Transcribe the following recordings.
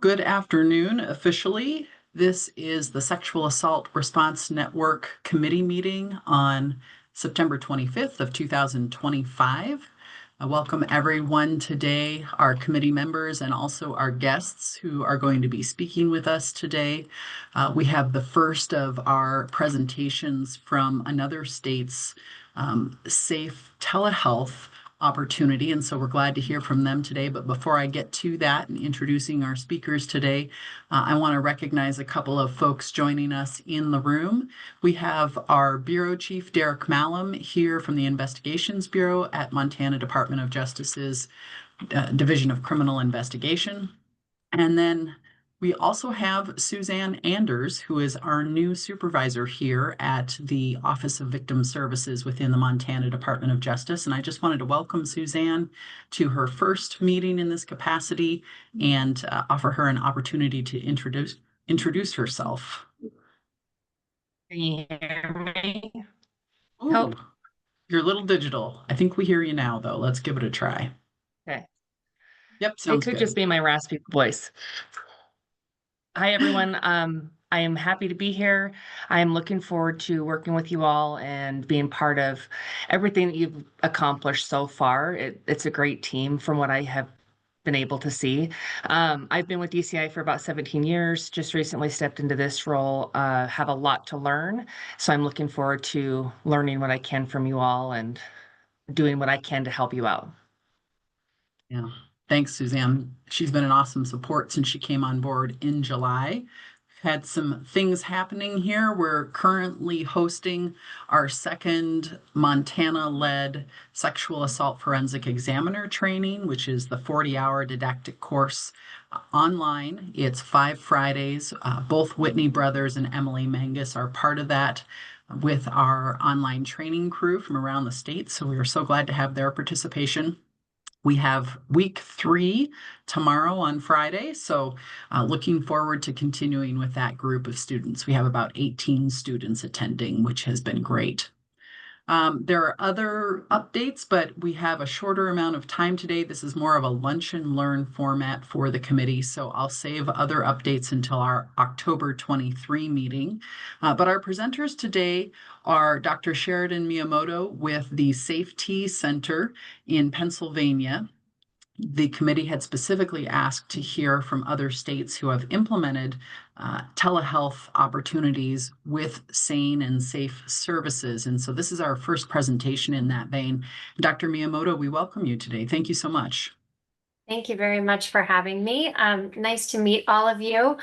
Good afternoon. Officially, this is the Sexual Assault Response Network Committee meeting on September 25th of 2025. I welcome everyone today, our committee members and also our guests who are going to be speaking with us today. We have the first of our presentations from another state's safe telehealth opportunity. And so we're glad to hear from them today. But before I get to that and introducing our speakers today, I want to recognize a couple of folks joining us in the room. We have our Bureau Chief, Derek Malum, here from the Investigations Bureau at Montana Department of Justice's Division of Criminal Investigation. And then we also have Suzanne Anders, who is our new supervisor here at the Office of Victim Services within the Montana Department of Justice. And I just wanted to welcome Suzanne to her first meeting in this capacity and offer her an opportunity to introduce herself. Can you hear me? Ooh, you're a little digital. I think we hear you now, though. Let's give it a try. Okay. Yep, It sounds could good. just be my raspy voice. Hi, everyone. I am happy to be here. I am looking forward to working with you all and being part of everything that you've accomplished so far. It's a great team from what I have been able to see. I've been with DCI for about 17 years, just recently stepped into this role, have a lot to learn. So I'm looking forward to learning what I can from you all and doing what I can to help you out. Yeah. Thanks, Suzanne. She's been an awesome support since she came on board in July. We've had some things happening here. We're currently hosting our second Montana-led sexual assault forensic examiner training, which is the 40-hour didactic course online. It's 5 Fridays. Both Whitney Brothers and Emily Mangus are part of that with our online training crew from around the state. So we are so glad to have their participation. We have week 3 tomorrow on Friday, so looking forward to continuing with that group of students. We have about 18 students attending, which has been great. There are other updates, but we have a shorter amount of time today. This is more of a lunch and learn format for the committee, so I'll save other updates until our October 23 meeting. But our presenters today are Dr. Sheridan Miyamoto with the Safety Center in Pennsylvania. The committee had specifically asked to hear from other states who have implemented telehealth opportunities with sane and safe services. And so this is our first presentation in that vein. Dr. Miyamoto, we welcome you today. Thank you so much. Thank you very much for having me. Nice to meet all of you.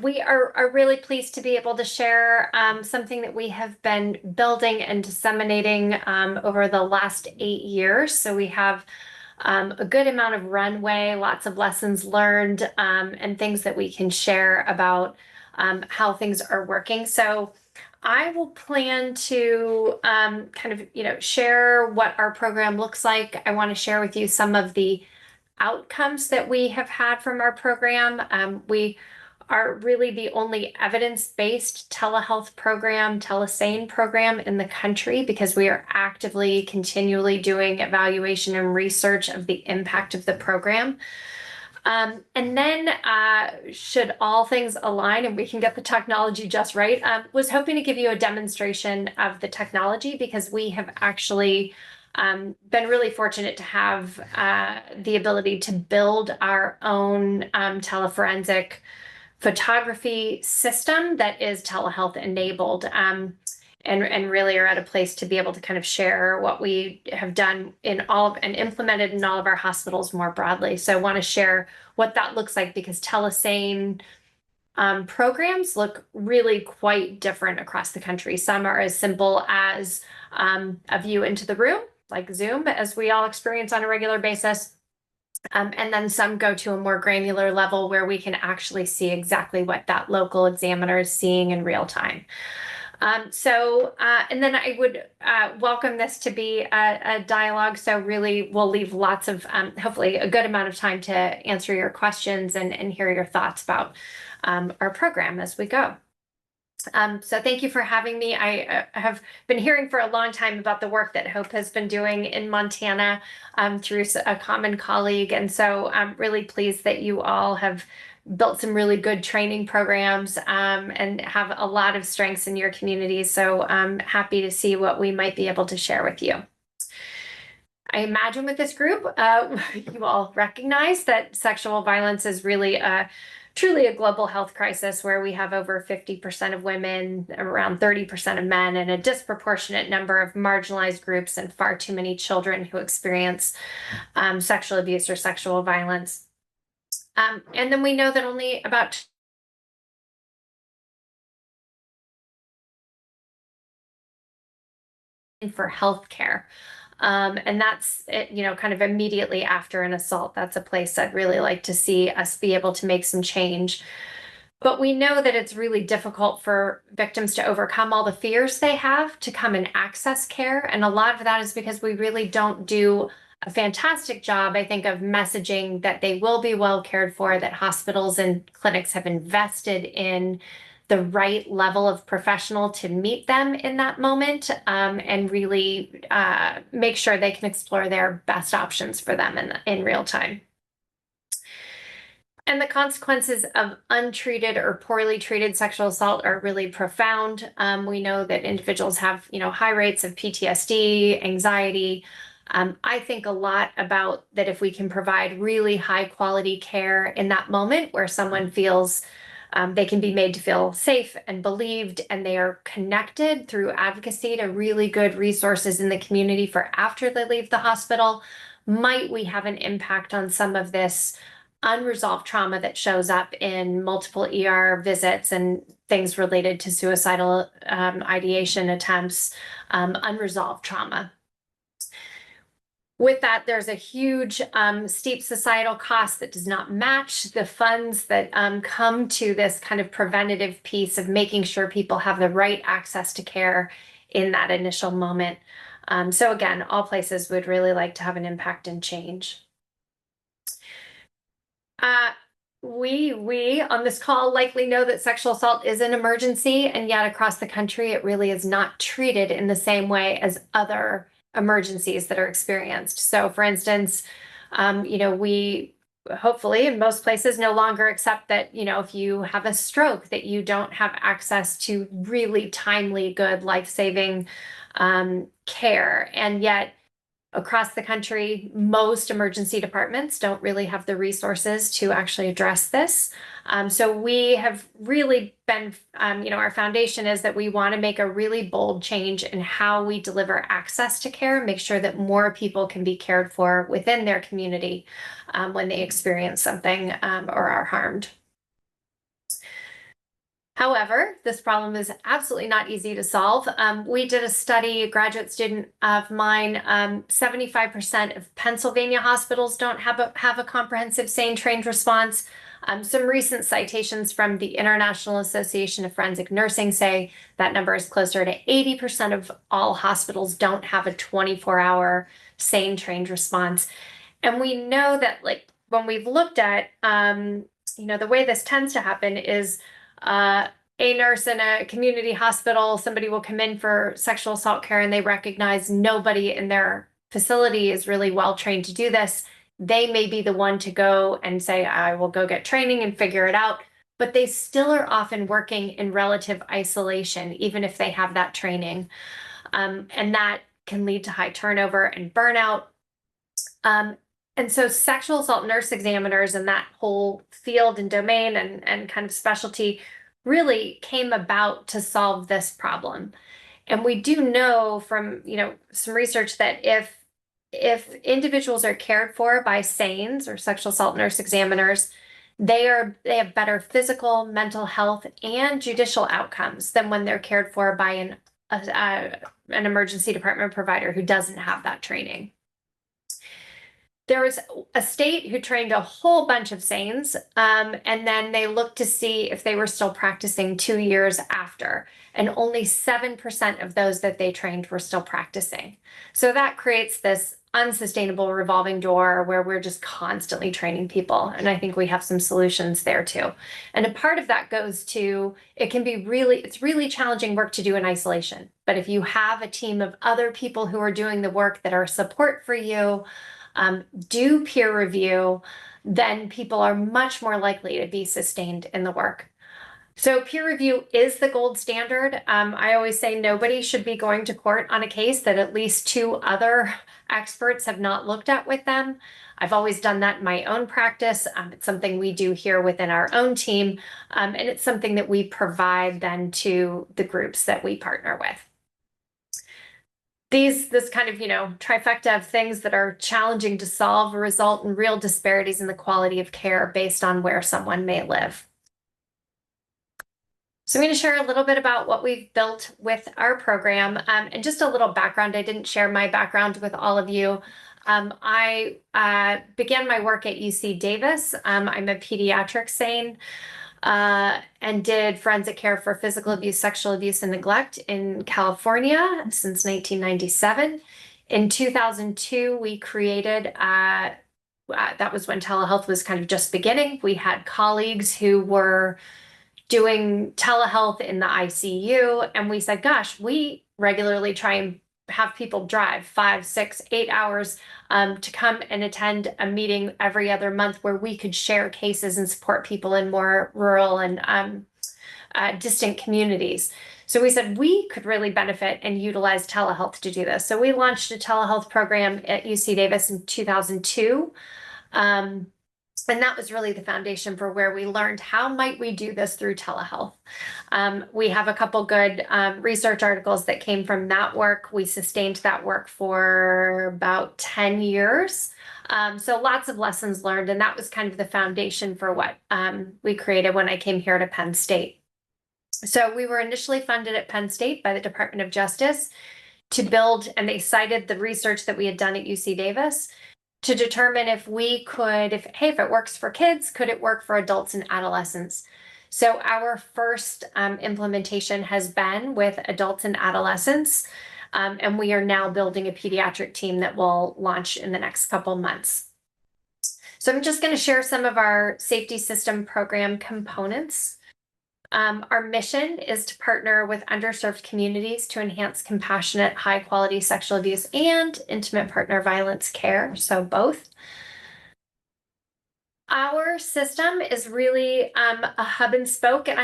We are really pleased to be able to share something that we have been building and disseminating over the last 8 years. So we have a good amount of runway, lots of lessons learned, and things that we can share about how things are working. So I will plan to share what our program looks like. I want to share with you some of the outcomes that we have had from our program. We are really the only evidence-based telehealth program, telesane program in the country because we are actively, continually doing evaluation and research of the impact of the program. And then, should all things align and we can get the technology just right, was hoping to give you a demonstration of the technology because we have actually been really fortunate to have the ability to build our own teleforensic photography system that is telehealth enabled, and really are at a place to be able to kind of share what we have done in all of and implemented in all of our hospitals more broadly. So I want to share what that looks like because telesane programs look really quite different across the country. Some are as simple as a view into the room, like Zoom, as we all experience on a regular basis. And then some go to a more granular level where we can actually see exactly what that local examiner is seeing in real time. And then I would welcome this to be a dialogue. So really we'll leave lots of, hopefully a good amount of time to answer your questions and hear your thoughts about our program as we go. So thank you for having me. I have been hearing for a long time about the work that Hope has been doing in Montana through a common colleague. And so I'm really pleased that you all have built some really good training programs and have a lot of strengths in your community. So I'm happy to see what we might be able to share with you. I imagine with this group, you all recognize that sexual violence is really truly a global health crisis where we have over 50% of women, around 30% of men, and a disproportionate number of marginalized groups and far too many children who experience sexual abuse or sexual violence. And then we know that only about for healthcare. And that's kind of immediately after an assault. That's a place I'd really like to see us be able to make some change. But we know that it's really difficult for victims to overcome all the fears they have to come and access care. And a lot of that is because we really don't do a fantastic job, I think, of messaging that they will be well cared for, that hospitals and clinics have invested in the right level of professional to meet them in that moment and really make sure they can explore their best options for them in real time. And the consequences of untreated or poorly treated sexual assault are really profound. We know that individuals have, high rates of PTSD, anxiety. I think a lot about that if we can provide really high quality care in that moment where someone feels they can be made to feel safe and believed, and they are connected through advocacy to really good resources in the community for after they leave the hospital, might we have an impact on some of this unresolved trauma that shows up in multiple ER visits and things related to suicidal ideation attempts, unresolved trauma. With that, there's a huge steep societal cost that does not match the funds that come to this kind of preventative piece of making sure people have the right access to care in that initial moment. So again, all places would really like to have an impact and change. We on this call likely know that sexual assault is an emergency, and yet across the country, it really is not treated in the same way as other emergencies that are experienced. So for instance, we hopefully in most places no longer accept that, if you have a stroke, that you don't have access to really timely, good, life-saving care. And yet across the country, most emergency departments don't really have the resources to actually address this. So we have really been, our foundation is that we want to make a really bold change in how we deliver access to care, make sure that more people can be cared for within their community when they experience something or are harmed. However, this problem is absolutely not easy to solve. We did a study, a graduate student of mine, 75% of Pennsylvania hospitals don't have a comprehensive SANE trained response. Some recent citations from the International Association of Forensic Nursing say that number is closer to 80% of all hospitals don't have a 24-hour SANE trained response. And we know that, like, when we've looked at, the way this tends to happen is a nurse in a community hospital, somebody will come in for sexual assault care and they recognize nobody in their facility is really well trained to do this. They may be the one to go and say, I will go get training and figure it out. But they still are often working in relative isolation, even if they have that training. And that can lead to high turnover and burnout. And so sexual assault nurse examiners and that whole field and domain and kind of specialty really came about to solve this problem. And we do know from, some research that if individuals are cared for by SANEs or sexual assault nurse examiners, they have better physical, mental health, and judicial outcomes than when they're cared for by an emergency department provider who doesn't have that training. There was a state who trained a whole bunch of SANEs, and then they looked to see if they were still practicing 2 years after, and only 7% of those that they trained were still practicing. So that creates this unsustainable revolving door where we're just constantly training people. And I think we have some solutions there too. And a part of that goes to, it's really challenging work to do in isolation. But if you have a team of other people who are doing the work that are support for you, do peer review, then people are much more likely to be sustained in the work. So peer review is the gold standard. I always say nobody should be going to court on a case that at least 2 other experts have not looked at with them. I've always done that in my own practice. It's something we do here within our own team, and it's something that we provide then to the groups that we partner with. This kind of, trifecta of things that are challenging to solve result in real disparities in the quality of care based on where someone may live. So I'm going to share a little bit about what we've built with our program, and just a little background. I didn't share my background with all of you. I began my work at UC Davis. I'm a pediatric SARN, and did forensic care for physical abuse, sexual abuse, and neglect in California since 1997. In 2002, we created, that was when telehealth was kind of just beginning. We had colleagues who were doing telehealth in the ICU. And we said, gosh, we regularly try and have people drive 5, 6, 8 hours to come and attend a meeting every other month where we could share cases and support people in more rural and distant communities. So we said we could really benefit and utilize telehealth to do this. So we launched a telehealth program at UC Davis in 2002. And that was really the foundation for where we learned how might we do this through telehealth. We have a couple good research articles that came from that work. We sustained that work for about 10 years. So lots of lessons learned, and that was kind of the foundation for what we created when I came here to Penn State. So we were initially funded at Penn State by the Department of Justice to build, and they cited the research that we had done at UC Davis to determine if we could, if it works for kids, could it work for adults and adolescents? So our first implementation has been with adults and adolescents, and we are now building a pediatric team that will launch in the next couple months. So I'm just going to share some of our safety system program components. Our mission is to partner with underserved communities to enhance compassionate, high-quality sexual abuse and intimate partner violence care, so both. Our system is really a hub and spoke, and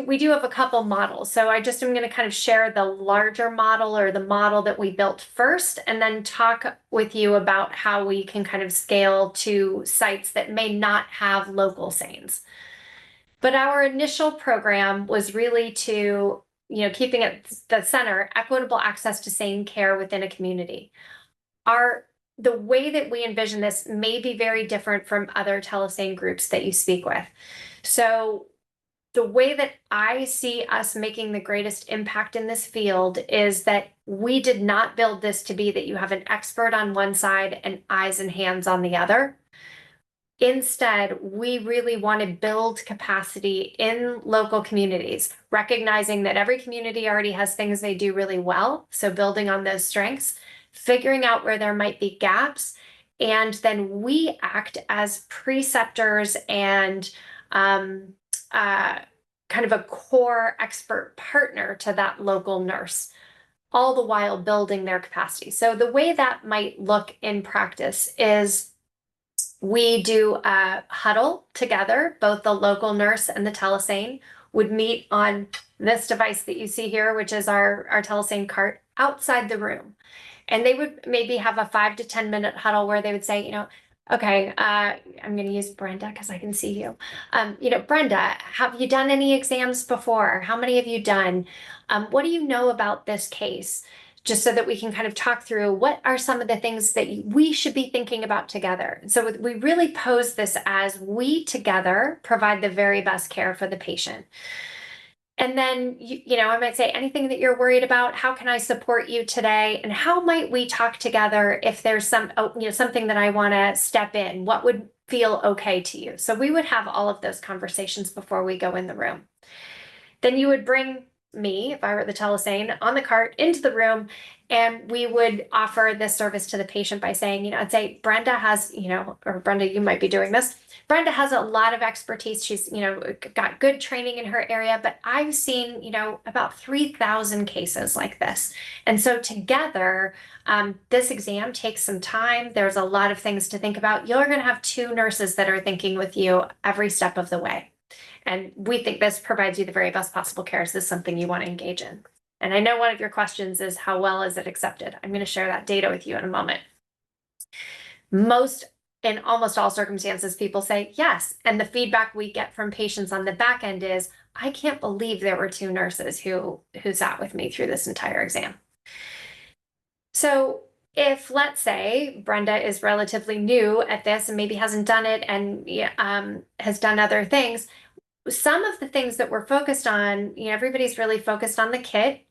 we do have a couple models. So I just am going to kind of share the larger model, or the model that we built first, and then talk with you about how we can kind of scale to sites that may not have local SANs. But our initial program was really to, keeping at the center, equitable access to SANE care within a community. The way that we envision this may be very different from other telesane groups that you speak with. So the way that I see us making the greatest impact in this field is that we did not build this to be that you have an expert on one side and eyes and hands on the other. Instead, we really want to build capacity in local communities, recognizing that every community already has things they do really well. So building on those strengths, figuring out where there might be gaps, and then we act as preceptors and kind of a core expert partner to that local nurse, all the while building their capacity. So the way that might look in practice is we do a huddle together. Both the local nurse and the telesane would meet on this device that you see here, which is our telesane cart, outside the room. And they would maybe have a 5 to 10 minute huddle where they would say, okay, I'm going to use Brenda because I can see you. Brenda, have you done any exams before? How many have you done? What do you know about this case? Just so that we can kind of talk through what are some of the things that we should be thinking about together. So we really pose this as we together provide the very best care for the patient. And then, I might say anything that you're worried about, how can I support you today? And how might we talk together if there's something that I want to step in? What would feel okay to you? So we would have all of those conversations before we go in the room. Then you would bring me, if I were the telesane, on the cart into the room, and we would offer this service to the patient by saying, I'd say, Brenda has, or Brenda, you might be doing this. Brenda has a lot of expertise. She's, got good training in her area, but I've seen, about 3,000 cases like this. And so together, this exam takes some time. There's a lot of things to think about. You're going to have two nurses that are thinking with you every step of the way. And we think this provides you the very best possible care. Is this something you want to engage in? And I know one of your questions is, how well is it accepted? I'm going to share that data with you in a moment. In almost all circumstances, people say yes. And the feedback we get from patients on the back end is, I can't believe there were two nurses who sat with me through this entire exam. So if, let's say, Brenda is relatively new at this and maybe hasn't done it and has done other things, some of the things that we're focused on, everybody's really focused on the kit.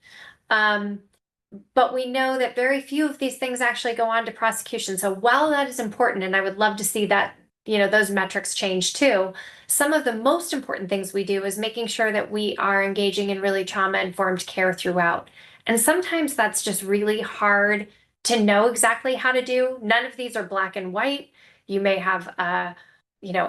But we know that very few of these things actually go on to prosecution. So while that is important, and I would love to see that, those metrics change too, some of the most important things we do is making sure that we are engaging in really trauma-informed care throughout. And sometimes that's just really hard to know exactly how to do. None of these are black and white. You may have a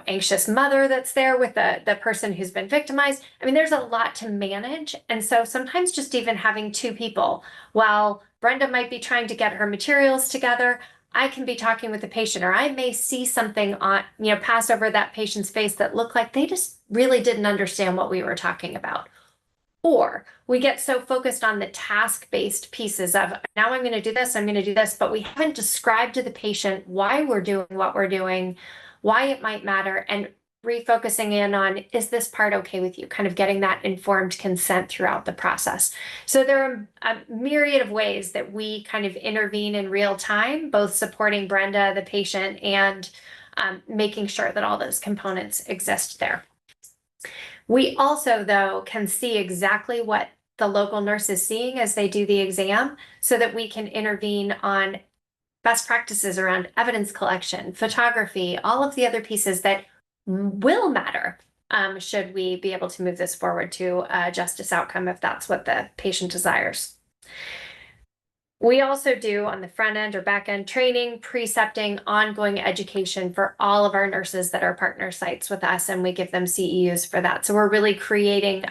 anxious mother that's there with the person who's been victimized. I mean, there's a lot to manage. And so sometimes just even having two people, while Brenda might be trying to get her materials together, I can be talking with the patient, or I may see something on, pass over that patient's face that looked like they just really didn't understand what we were talking about. Or we get so focused on the task-based pieces of, now I'm going to do this, I'm going to do this, but we haven't described to the patient why we're doing what we're doing, why it might matter, and refocusing in on, is this part okay with you? Kind of getting that informed consent throughout the process. So there are a myriad of ways that we kind of intervene in real time, both supporting Brenda, the patient, and making sure that all those components exist there. We also, though, can see exactly what the local nurse is seeing as they do the exam so that we can intervene on best practices around evidence collection, photography, all of the other pieces that will matter should we be able to move this forward to a justice outcome if that's what the patient desires. We also do on the front end or back end training, precepting, ongoing education for all of our nurses that are partner sites with us, and we give them CEUs for that. So we're really creating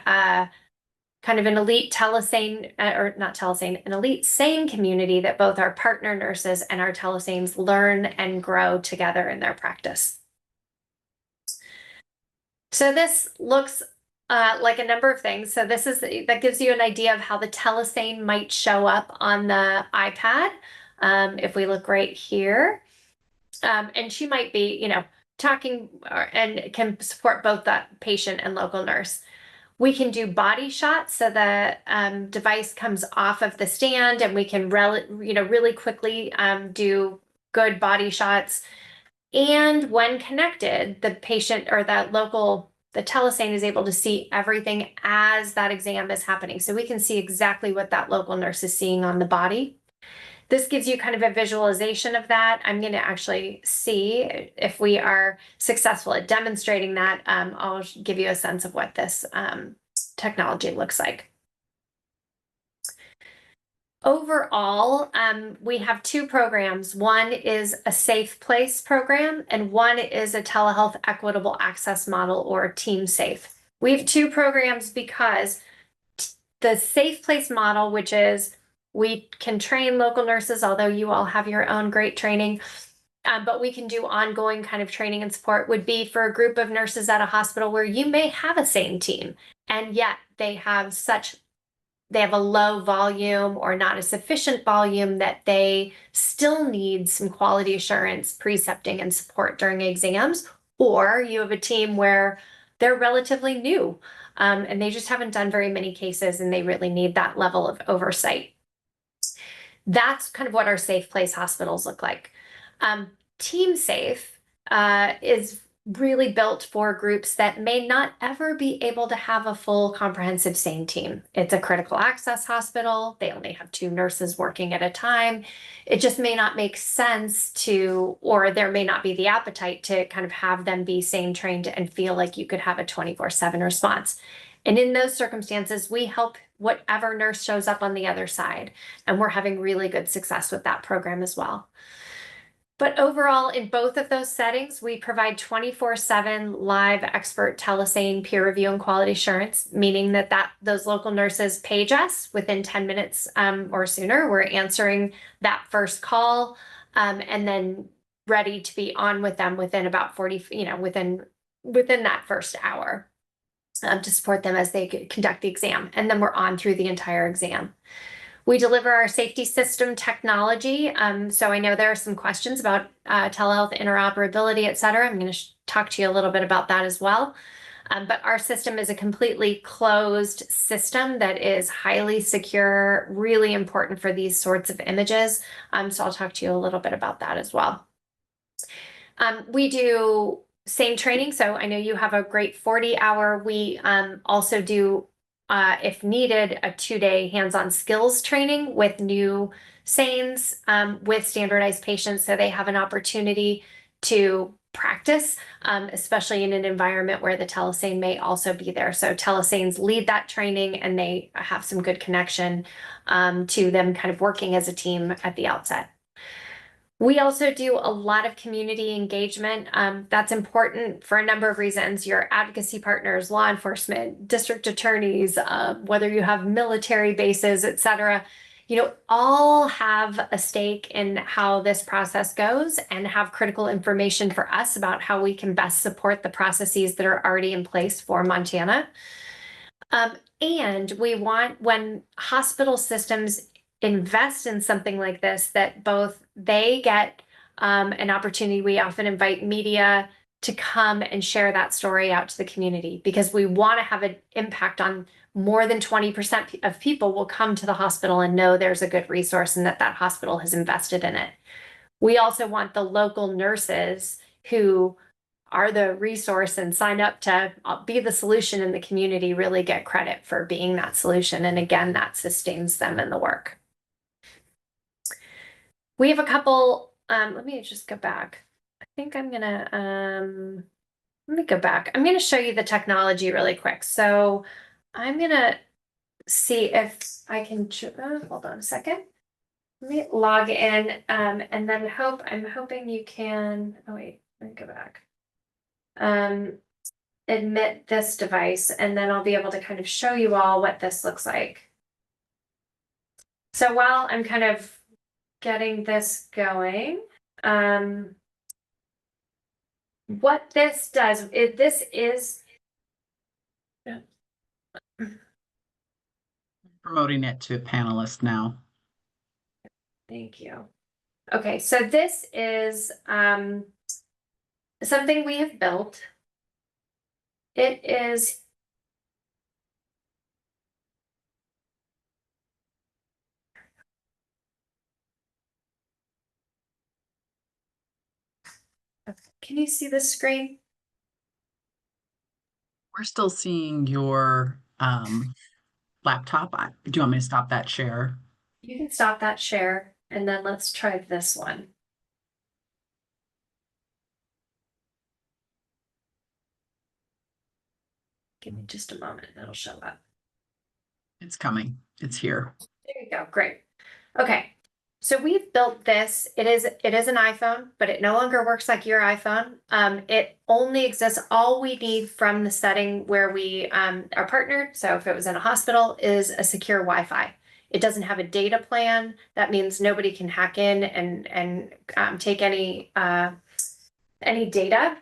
kind of an elite telesane, or not telesane, an elite sane community that both our partner nurses and our telesanes learn and grow together in their practice. So this looks like a number of things. So that gives you an idea of how the telesane might show up on the iPad. If we look right here, and she might be, talking and can support both that patient and local nurse. We can do body shots, so the device comes off of the stand, and we can really quickly do good body shots. And when connected, the patient or the telesane is able to see everything as that exam is happening. So we can see exactly what that local nurse is seeing on the body. This gives you kind of a visualization of that. I'm going to actually see if we are successful at demonstrating that. I'll give you a sense of what this technology looks like. Overall, we have two programs. One is a Safe Place program, and one is a telehealth equitable access model, or Team Safe. We have two programs because the Safe Place model, which is we can train local nurses, although you all have your own great training, but we can do ongoing kind of training and support, would be for a group of nurses at a hospital where you may have a sane team, and yet they have a low volume or not a sufficient volume that they still need some quality assurance, precepting, and support during exams. Or you have a team where they're relatively new and they just haven't done very many cases and they really need that level of oversight. That's kind of what our Safe Place hospitals look like. Team Safe is really built for groups that may not ever be able to have a full comprehensive sane team. It's a critical access hospital. They only have 2 nurses working at a time. It just may not make sense or there may not be the appetite to kind of have them be sane trained and feel like you could have a 24/7 response. And in those circumstances, we help whatever nurse shows up on the other side. And we're having really good success with that program as well. But overall, in both of those settings, we provide 24/7 live expert telesane peer review and quality assurance, meaning that those local nurses page us within 10 minutes or sooner. We're answering that first call and then ready to be on with them within about 40, within that first hour to support them as they conduct the exam. And then we're on through the entire exam. We deliver our safety system technology. So I know there are some questions about telehealth interoperability, et cetera. I'm going to talk to you a little bit about that as well. But our system is a completely closed system that is highly secure, really important for these sorts of images. So I'll talk to you a little bit about that as well. We do same training. So I know you have a great 40-hour. We also do if needed, a 2-day hands-on skills training with new SANEs with standardized patients so they have an opportunity to practice, especially in an environment where the telesane may also be there. So telesanes lead that training and they have some good connection to them kind of working as a team at the outset. We also do a lot of community engagement. That's important for a number of reasons. Your advocacy partners, law enforcement, district attorneys, whether you have military bases, et cetera, all have a stake in how this process goes and have critical information for us about how we can best support the processes that are already in place for Montana. And we want, when hospital systems invest in something like this, that both they get an opportunity. We often invite media to come and share that story out to the community because we want to have an impact on more than 20% of people will come to the hospital and know there's a good resource and that hospital has invested in it. We also want the local nurses who are the resource and sign up to be the solution in the community really get credit for being that solution. And again, that sustains them in the work. We have a couple, let me just go back. I think I'm gonna, let me go back. I'm gonna show you the technology really quick. So I'm gonna see if I can, hold on a second. Let me log in and then I'm hoping you can, oh wait, let me go back. Admit this device and then I'll be able to kind of show you all what this looks like. So while I'm kind of getting this going, what this does is this is Promoting it to a panelist now. thank you. Okay, so this is something we have built. It is can you see the screen? We're still seeing your laptop. Do you want me to stop that share? You can stop that share and then let's try this one. Give me just a moment, it'll show up. It's coming. It's here. There you go, great. Okay, so we've built this. It is an iPhone, but it no longer works like your iPhone. It only exists, all we need from the setting where we are partnered, so if it was in a hospital, is a secure Wi-Fi. It doesn't have a data plan. That means nobody can hack in and take any data.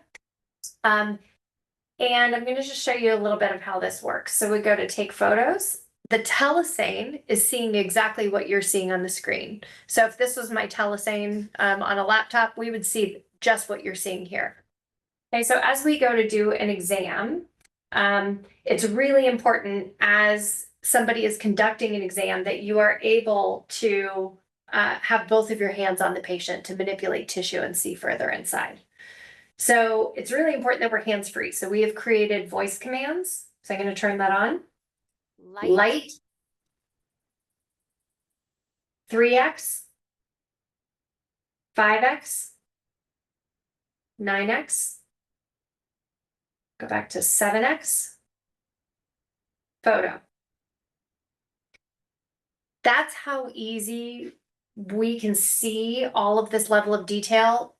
And I'm going to just show you a little bit of how this works. So we go to take photos. The telesane is seeing exactly what you're seeing on the screen. So if this was my telesane on a laptop, we would see just what you're seeing here. Okay, so as we go to do an exam, it's really important as somebody is conducting an exam that you are able to have both of your hands on the patient to manipulate tissue and see further inside. So it's really important that we're hands-free. So we have created voice commands. So I'm going to turn that on. Light. 3x. 5x. 9x. Go back to 7x. photo. That's how easy we can see all of this level of detail.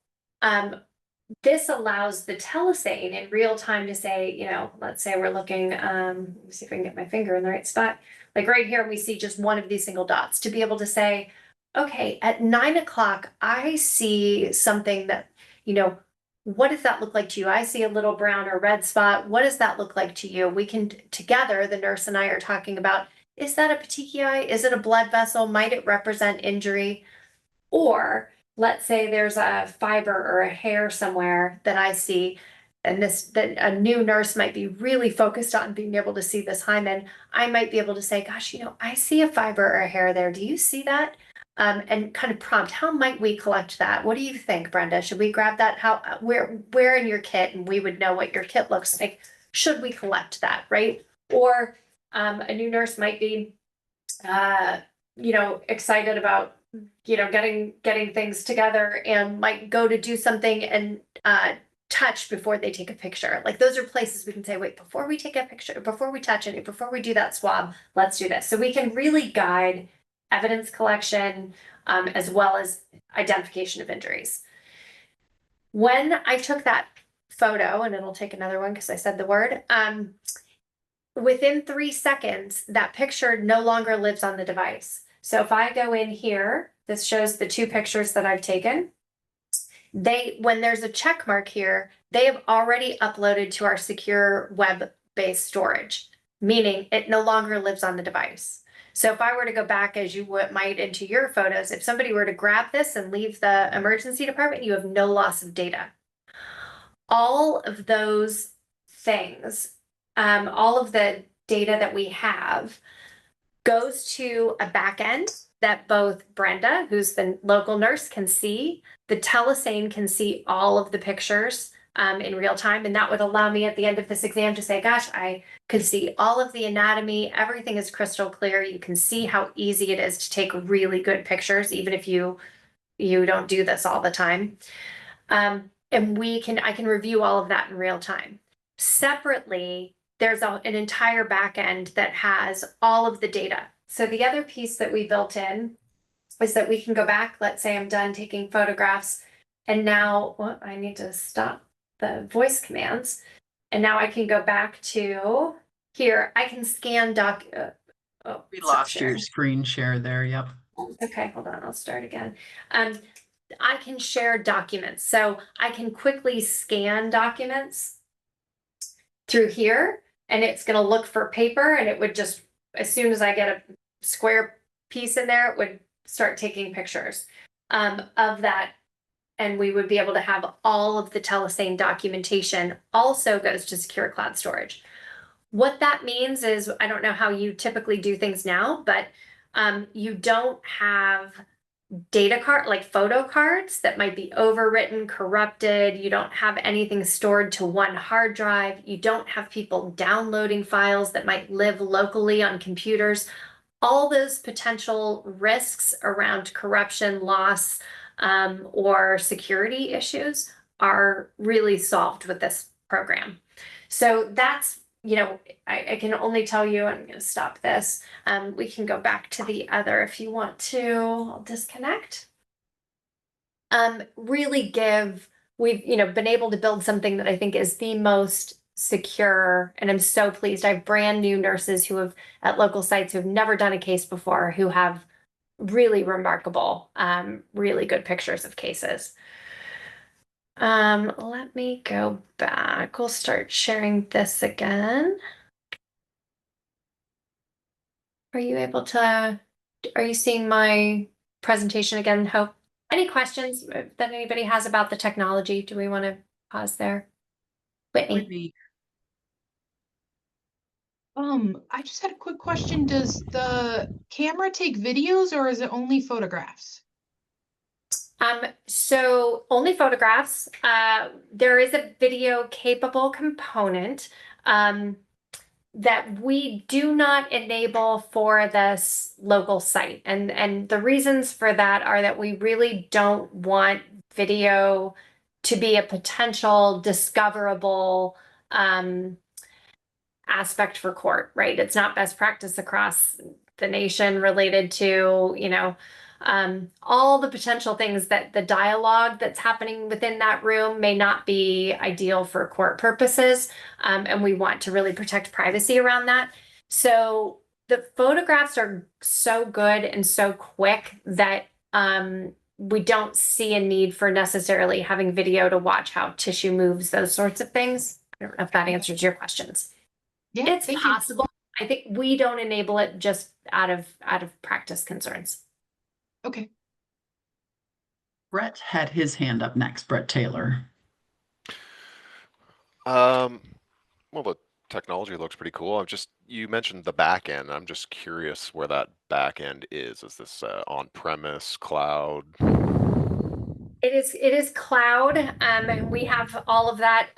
This allows the telesane in real time to say, let's say we're looking, let me see if I can get my finger in the right spot. Like right here, we see just one of these single dots to be able to say, okay, at 9 o'clock, I see something that, what does that look like to you? I see a little brown or red spot. What does that look like to you? We can together, the nurse and I are talking about, is that a petechiae? Is it a blood vessel? Might it represent injury? Or let's say there's a fiber or a hair somewhere that I see, and that a new nurse might be really focused on being able to see this hymen. I might be able to say, gosh, I see a fiber or a hair there. Do you see that? And kind of prompt, how might we collect that? What do you think, Brenda? Should we grab that? Where in your kit? And we would know what your kit looks like. Should we collect that, right? Or a new nurse might be, excited about getting things together and might go to do something and touch before they take a picture. Like those are places we can say, wait, before we take a picture, before we touch it, before we do that swab, let's do this. So we can really guide evidence collection as well as identification of injuries. When I took that photo, and it'll take another one because I said the word, within 3 seconds, that picture no longer lives on the device. So if I go in here, this shows the 2 pictures that I've taken. When there's a check mark here, they have already uploaded to our secure web-based storage, meaning it no longer lives on the device. So if I were to go back as you might into your photos, if somebody were to grab this and leave the emergency department, you have no loss of data. All of those things, all of the data that we have goes to a back end that both Brenda, who's the local nurse, can see. The telesane can see all of the pictures in real time. And that would allow me at the end of this exam to say, gosh, I could see all of the anatomy. Everything is crystal clear. You can see how easy it is to take really good pictures, even if you don't do this all the time. And I can review all of that in real time. Separately, there's an entire back end that has all of the data. So the other piece that we built in is that we can go back. Let's say I'm done taking photographs, and now I need to stop the voice commands. And now I can go back to here. I can scan We lost your screen share there. Yep. Okay, hold on. I'll start again. I can share documents. So I can quickly scan documents through here, and it's going to look for paper, and it would just, as soon as I get a square piece in there, it would start taking pictures of that. And we would be able to have all of the telesane documentation also goes to secure cloud storage. What that means is, I don't know how you typically do things now, but you don't have data card, like photo cards that might be overwritten, corrupted. You don't have anything stored to one hard drive. You don't have people downloading files that might live locally on computers. All those potential risks around corruption, loss, or security issues are really solved with this program. So that's, I can only tell you, I'm going to stop this. We can go back to the other if you want to. I'll disconnect. We've, been able to build something that I think is the most secure, and I'm so pleased. I have brand new nurses who have at local sites who have never done a case before, who have really remarkable, really good pictures of cases. Let me go back. We'll start sharing this again. Are you seeing my presentation again, Hope? Any questions that anybody has about the technology? Do we want to pause there? Whitney? I just had a quick question. Does the camera take videos or is it only photographs? So only photographs. There is a video capable component that we do not enable for this local site. And the reasons for that are that we really don't want video to be a potential discoverable aspect for court, right? It's not best practice across the nation related to, all the potential things that the dialogue that's happening within that room may not be ideal for court purposes. And we want to really protect privacy around that. So the photographs are so good and so quick that we don't see a need for necessarily having video to watch how tissue moves, those sorts of things. I don't know if that answers your questions. Yeah, It's thank you. possible. I think we don't enable it just out of practice concerns. Okay. Brett had his hand up next, Brett Taylor. Well, the technology looks pretty cool. You mentioned the back end. I'm just curious where that back end is. Is this on-premise, cloud? It is cloud. And we have all of that.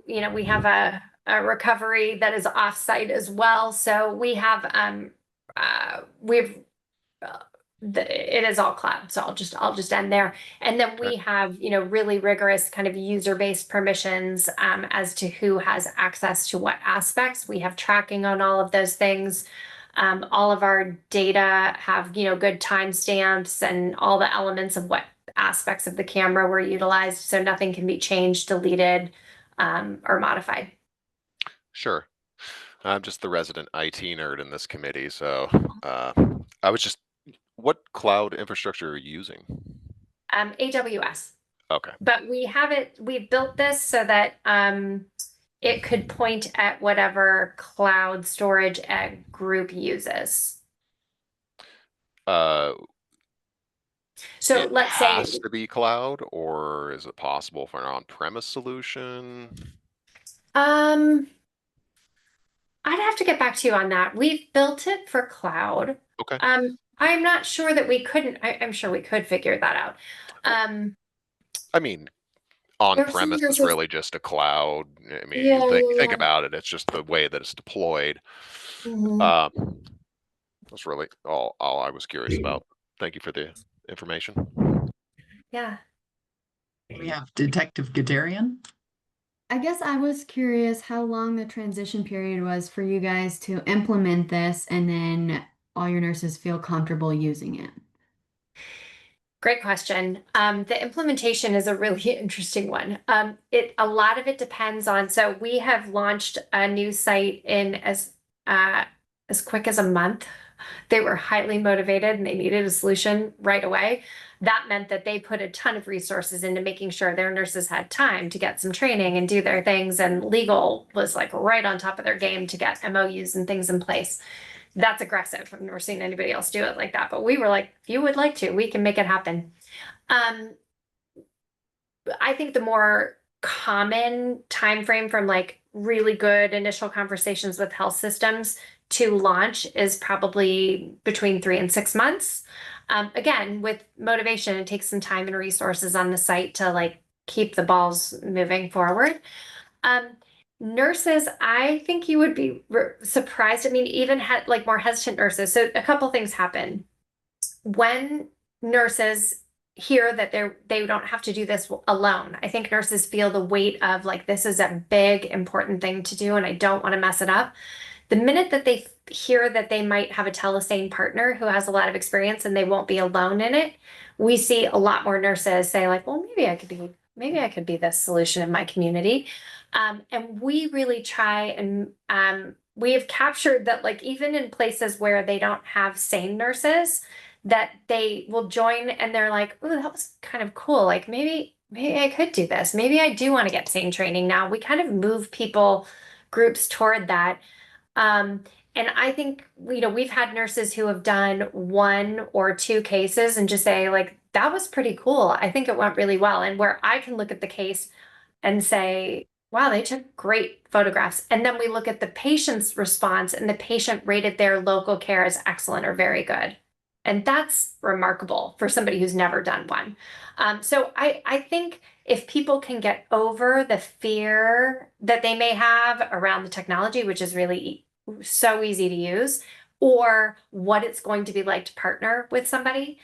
We have a recovery that is offsite as well. So we have it is all cloud. So I'll just end there. And then we have, really rigorous kind of user-based permissions as to who has access to what aspects. We have tracking on all of those things. All of our data have, good timestamps and all the elements of what aspects of the camera were utilized. So nothing can be changed, deleted, or modified. Sure. I'm just the resident IT nerd in this committee, so what cloud infrastructure are you using? AWS. Okay. But we built this so that it could point at whatever cloud storage a group uses. So It let's say has to be cloud, or is it possible for an on-premise solution? I'd have to get back to you on that. We've built it for cloud. Okay. I'm not sure that we couldn't. I'm sure we could figure that out. I mean, on-premise is really just a cloud. I mean, think about it. It's just the way that it's deployed. That's really all I was curious about. Thank you for the information. Yeah. We have Detective Gadarian. I guess I was curious how long the transition period was for you guys to implement this and then all your nurses feel comfortable using it. Great question. The implementation is a really interesting one. A lot of it depends on, so we have launched a new site in as quick as a month. They were highly motivated and they needed a solution right away. That meant that they put a ton of resources into making sure their nurses had time to get some training and do their things. And legal was like right on top of their game to get MOUs and things in place. That's aggressive. I've never seen anybody else do it like that. But we were like, if you would like to, we can make it happen. I think the more common time frame from like really good initial conversations with health systems to launch is probably between 3 and 6 months. Again, with motivation, it takes some time and resources on the site to like keep the balls moving forward. Nurses, I think you would be surprised. I mean, even had like more hesitant nurses. So a couple things happen when nurses hear that they don't have to do this alone. I think nurses feel the weight of like, this is a big, important thing to do, and I don't want to mess it up. The minute that they hear that they might have a telesane partner who has a lot of experience and they won't be alone in it, we see a lot more nurses say like, well, maybe I could be this solution in my community. And we really try and we have captured that like even in places where they don't have sane nurses, that they will join and they're like, oh, that was kind of cool. Like maybe I could do this. Maybe I do want to get sane training now. We kind of move groups toward that. And I think, we've had nurses who have done 1 or 2 cases and just say like, that was pretty cool. I think it went really well. And where I can look at the case and say, wow, they took great photographs. And then we look at the patient's response and the patient rated their local care as excellent or very good. And that's remarkable for somebody who's never done one. So I think if people can get over the fear that they may have around the technology, which is really so easy to use, or what it's going to be like to partner with somebody,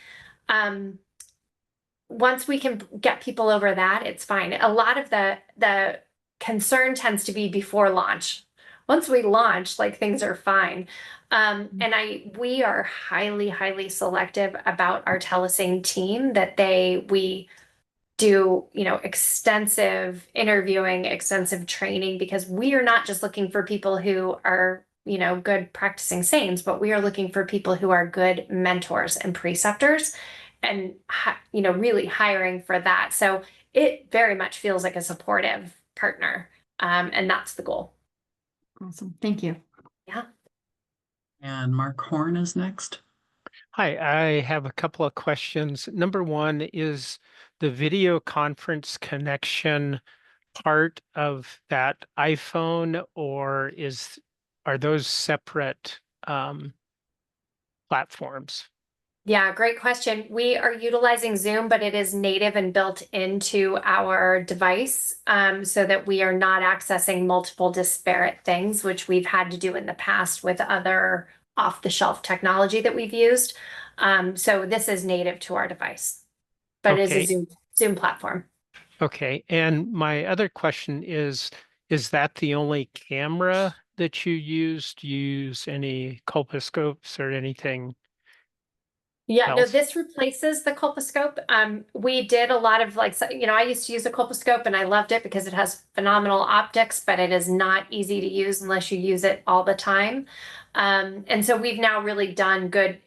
once we can get people over that, it's fine. A lot of the concern tends to be before launch once we launch, like things are fine. And we are highly, highly selective about our telesane team that we do, extensive interviewing, extensive training, because we are not just looking for people who are, good practicing sanes, but we are looking for people who are good mentors and preceptors and, really hiring for that. So it very much feels like a supportive partner. And that's the goal. Awesome. Thank you. Yeah. And Mark Horn is next. Hi, I have a couple of questions. Number one, is the video conference connection part of that iPhone, or are those separate platforms? Yeah, great question. We are utilizing Zoom, but it is native and built into our device, so that we are not accessing multiple disparate things, which we've had to do in the past with other off-the-shelf technology that we've used. So this is native to our device, but it is a Okay. Zoom platform. Okay, and my other question is that the only camera that you use? Do you use any colposcopes or anything Yeah, no, else? this replaces the colposcope. We did a lot of I used to use a colposcope and I loved it because it has phenomenal optics, but it is not easy to use unless you use it all the time. And so we've now really done good.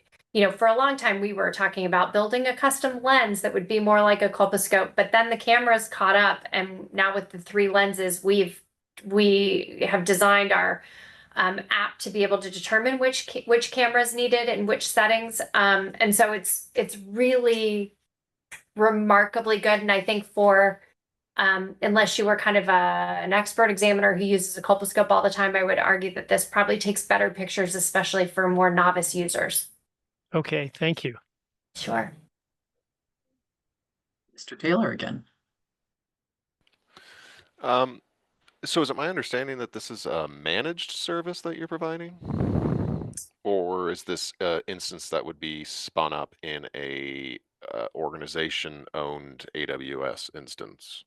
For a long time we were talking about building a custom lens that would be more like a colposcope, but then the cameras caught up, and now with the 3 lenses, we have designed our app to be able to determine which camera is needed and which settings. And so it's really remarkably good. And I think for unless you were kind of an expert examiner who uses a colposcope all the time, I would argue that this probably takes better pictures, especially for more novice users. Okay, thank you. Sure. Mr. Taylor again. So is it my understanding that this is a managed service that you're providing? Or is this instance that would be spun up in a organization-owned AWS instance?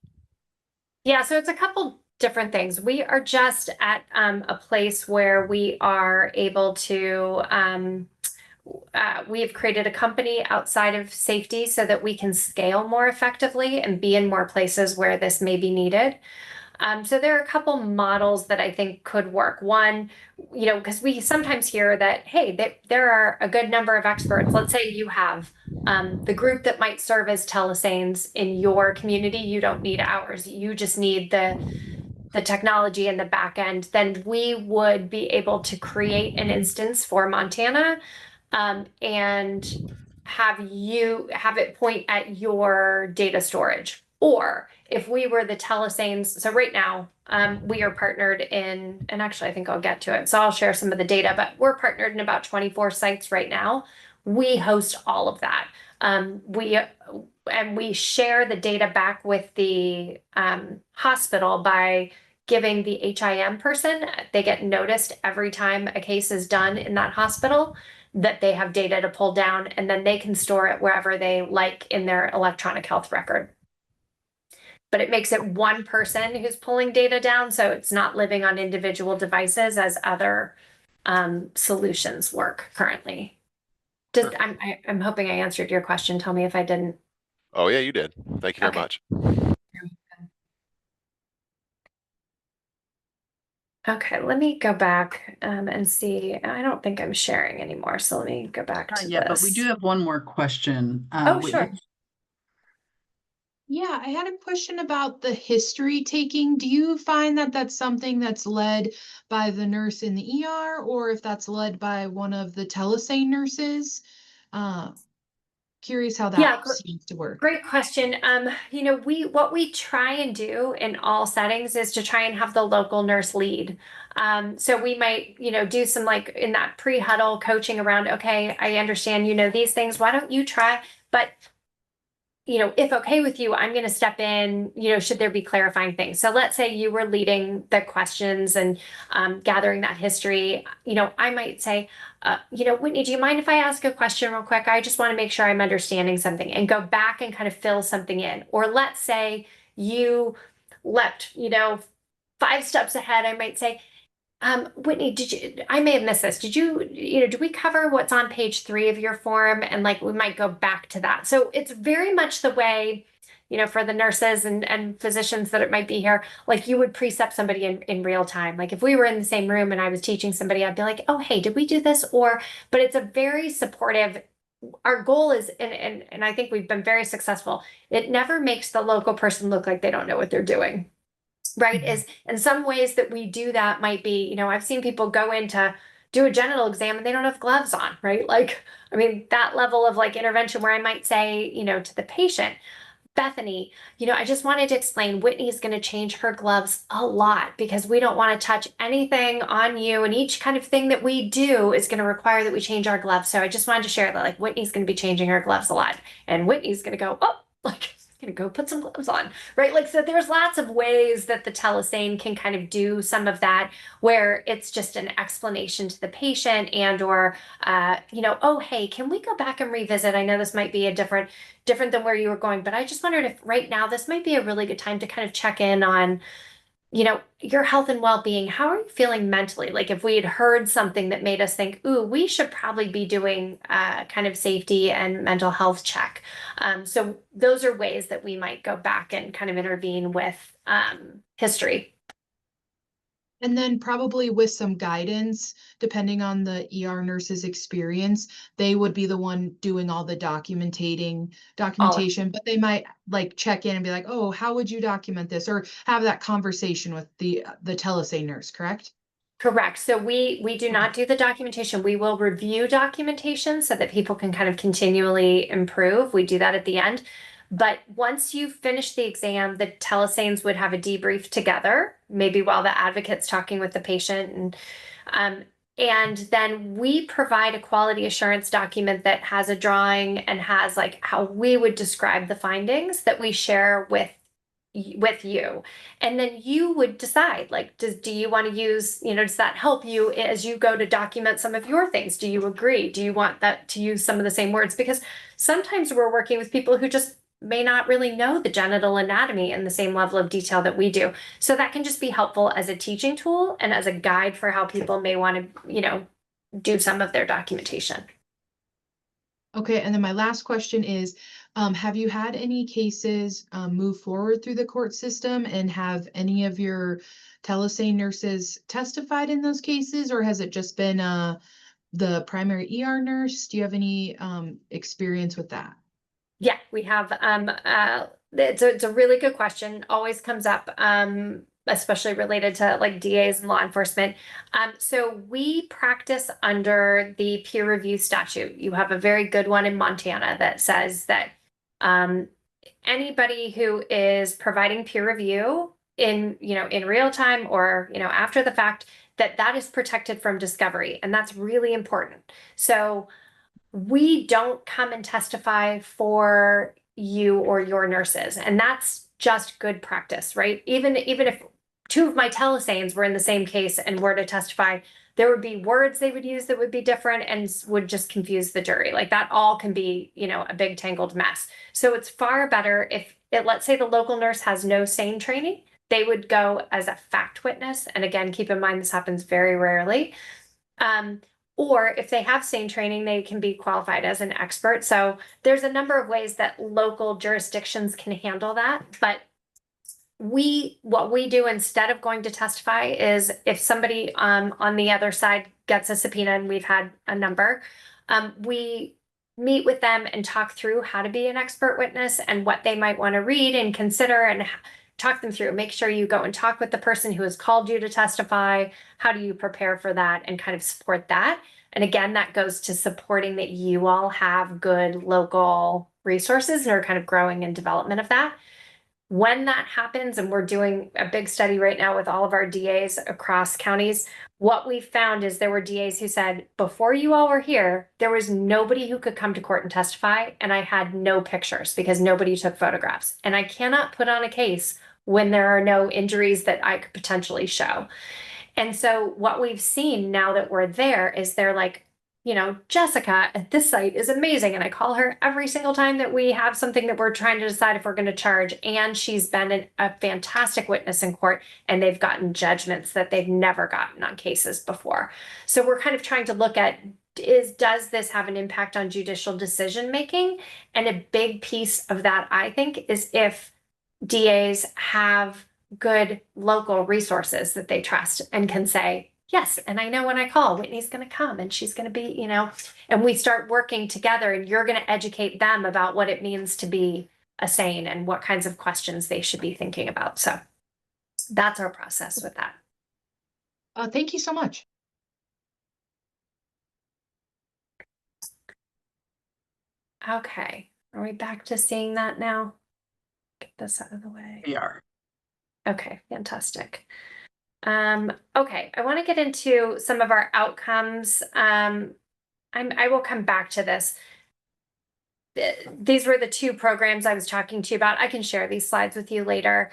Yeah, so it's a couple different things. We are just at a place where we are able to we have created a company outside of safety so that we can scale more effectively and be in more places where this may be needed. So there are a couple models that I think could work. One, because we sometimes hear that, hey, there are a good number of experts. Let's say you have the group that might serve as telesanes in your community. You don't need ours. You just need the technology and the back end. Then we would be able to create an instance for Montana, and have it point at your data storage. Or if we were the telesanes, so right now, we are partnered in, and actually I think I'll get to it, so I'll share some of the data, but we're partnered in about 24 sites right now. We host all of that. We share the data back with the hospital by giving the HIM person, they get noticed every time a case is done in that hospital, that they have data to pull down, and then they can store it wherever they like in their electronic health record. But it makes it one person who's pulling data down, so it's not living on individual devices as other solutions work currently. I'm hoping I answered your question. Tell me if I didn't. Oh yeah, you did. Thank you very Okay. much. Okay, let me go back and see. I don't think I'm sharing anymore, so let me go back to Yeah, this. but we do have one more question. Oh, sure. Yeah, I had a question about the history taking. Do you find that that's something that's led by the nurse in the ER, or if that's led by one of the telesane nurses? Curious how Yeah, that seems to work. great question. What we try and do in all settings is to try and have the local nurse lead. So we might, do some like in that pre-huddle coaching around, okay, I understand, these things. Why don't you try? But if okay with you, I'm going to step in, should there be clarifying things? So let's say you were leading the questions and gathering that history, I might say, Whitney, do you mind if I ask a question real quick? I just want to make sure I'm understanding something, and go back and kind of fill something in. Or let's say you leapt, 5 steps ahead. I might say, Whitney, I may have missed this. Did we cover what's on page 3 of your form? And like, we might go back to that. So it's very much the way, for the nurses and physicians that it might be here, like you would precept somebody in real time. Like if we were in the same room and I was teaching somebody, I'd be like, oh, hey, did we do this? But it's a very supportive. Our goal is, and I think we've been very successful. It never makes the local person look like they don't know what they're doing. Right? Is in some ways that we do that might be, I've seen people go in to do a genital exam and they don't have gloves on, right? Like, I mean, that level of like intervention where I might say, to the patient, Bethany, I just wanted to explain Whitney's going to change her gloves a lot because we don't want to touch anything on you. And each kind of thing that we do is going to require that we change our gloves. So I just wanted to share that like Whitney's going to be changing her gloves a lot. And Whitney's going to go, oh, like, gonna go put some gloves on, right? Like, so there's lots of ways that the telesane can kind of do some of that where it's just an explanation to the patient and or, oh, hey, can we go back and revisit? I know this might be a different than where you were going, but I just wondered if right now this might be a really good time to kind of check in on your health and well-being. How are you feeling mentally? Like if we had heard something that made us think, ooh, we should probably be doing kind of safety and mental health check. So those are ways that we might go back and kind of intervene with history. And then probably with some guidance, depending on the ER nurse's experience, they would be the one doing all the documentation, but they might like check in and be like, oh, how would you document this? Or have that conversation with the telesay nurse, correct? Correct. So we do not do the documentation. We will review documentation so that people can kind of continually improve. We do that at the end. But once you finish the exam, the telesanes would have a debrief together, maybe while the advocate's talking with the patient. And then we provide a quality assurance document that has a drawing and has like how we would describe the findings that we share with you, and then you would decide like do you want to use, does that help you as you go to document some of your things? Do you agree? Do you want that to use some of the same words? Because sometimes we're working with people who just may not really know the genital anatomy in the same level of detail that we do, so that can just be helpful as a teaching tool and as a guide for how people may want to do some of their documentation. Okay, and then my last question is, have you had any cases move forward through the court system, and have any of your telesane nurses testified in those cases, or has it just been the primary ER nurse? Do you have any experience with that? Yeah, we have. It's a really good question. Always comes up, especially related to like DAs and law enforcement. So we practice under the peer review statute. You have a very good one in Montana that says that anybody who is providing peer review in real time or after the fact, that is protected from discovery, and that's really important. So we don't come and testify for you or your nurses, and that's just good practice, right? Even if two of my telesanes were in the same case and were to testify, there would be words they would use that would be different and would just confuse the jury. Like that all can be, a big tangled mess. So it's far better if let's say the local nurse has no SARN training, they would go as a fact witness. And again, keep in mind, this happens very rarely. Or if they have SARN training, they can be qualified as an expert. So there's a number of ways that local jurisdictions can handle that. But what we do instead of going to testify is if somebody on the other side gets a subpoena, and we've had a number, we meet with them and talk through how to be an expert witness and what they might want to read and consider and talk them through. Make sure you go and talk with the person who has called you to testify. How do you prepare for that and kind of support that? And again, that goes to supporting that you all have good local resources and are kind of growing in development of that. When that happens, and we're doing a big study right now with all of our DAs across counties, what we found is there were DAs who said, before you all were here, there was nobody who could come to court and testify, and I had no pictures because nobody took photographs. And I cannot put on a case when there are no injuries that I could potentially show. And so what we've seen now that we're there is they're like, Jessica at this site is amazing. And I call her every single time that we have something that we're trying to decide if we're going to charge. And she's been a fantastic witness in court, and they've gotten judgments that they've never gotten on cases before. So we're kind of trying to look at, does this have an impact on judicial decision making? And a big piece of that, I think, is if DAs have good local resources that they trust and can say, yes, and I know when I call, Whitney's going to come and she's going to be, and we start working together, and you're going to educate them about what it means to be a SANE and what kinds of questions they should be thinking about. So that's our process with that. Thank you so much. Okay, are we back to seeing that now? Get this out of the way. We are. Okay, fantastic. Okay, I want to get into some of our outcomes. I will come back to this. These were the two programs I was talking to you about. I can share these slides with you later.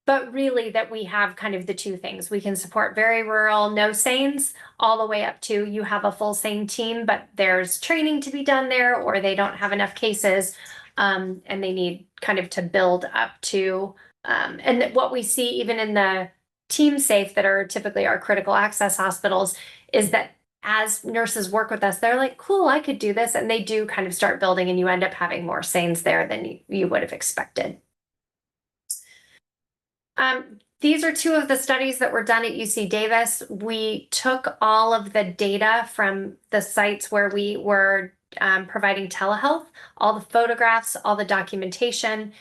But really that we have kind of the two things. We can support very rural, no SANEs, all the way up to you have a full SANE team, but there's training to be done there, or they don't have enough cases, and they need kind of to build up to, and what we see even in the team safe that are typically our critical access hospitals is that as nurses work with us, they're like, cool, I could do this. And they do kind of start building, and you end up having more SANEs there than you would have expected. These are two of the studies that were done at UC Davis. We took all of the data from the sites where we were providing telehealth, all the photographs, all the documentation,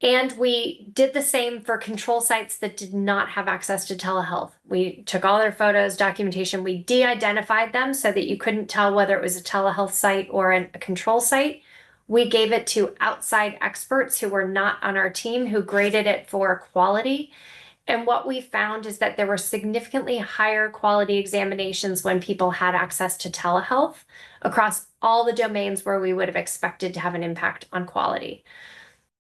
and we did the same for control sites that did not have access to telehealth. We took all their photos, documentation, we de-identified them so that you couldn't tell whether it was a telehealth site or a control site. We gave it to outside experts who were not on our team, who graded it for quality. And what we found is that there were significantly higher quality examinations when people had access to telehealth across all the domains where we would have expected to have an impact on quality.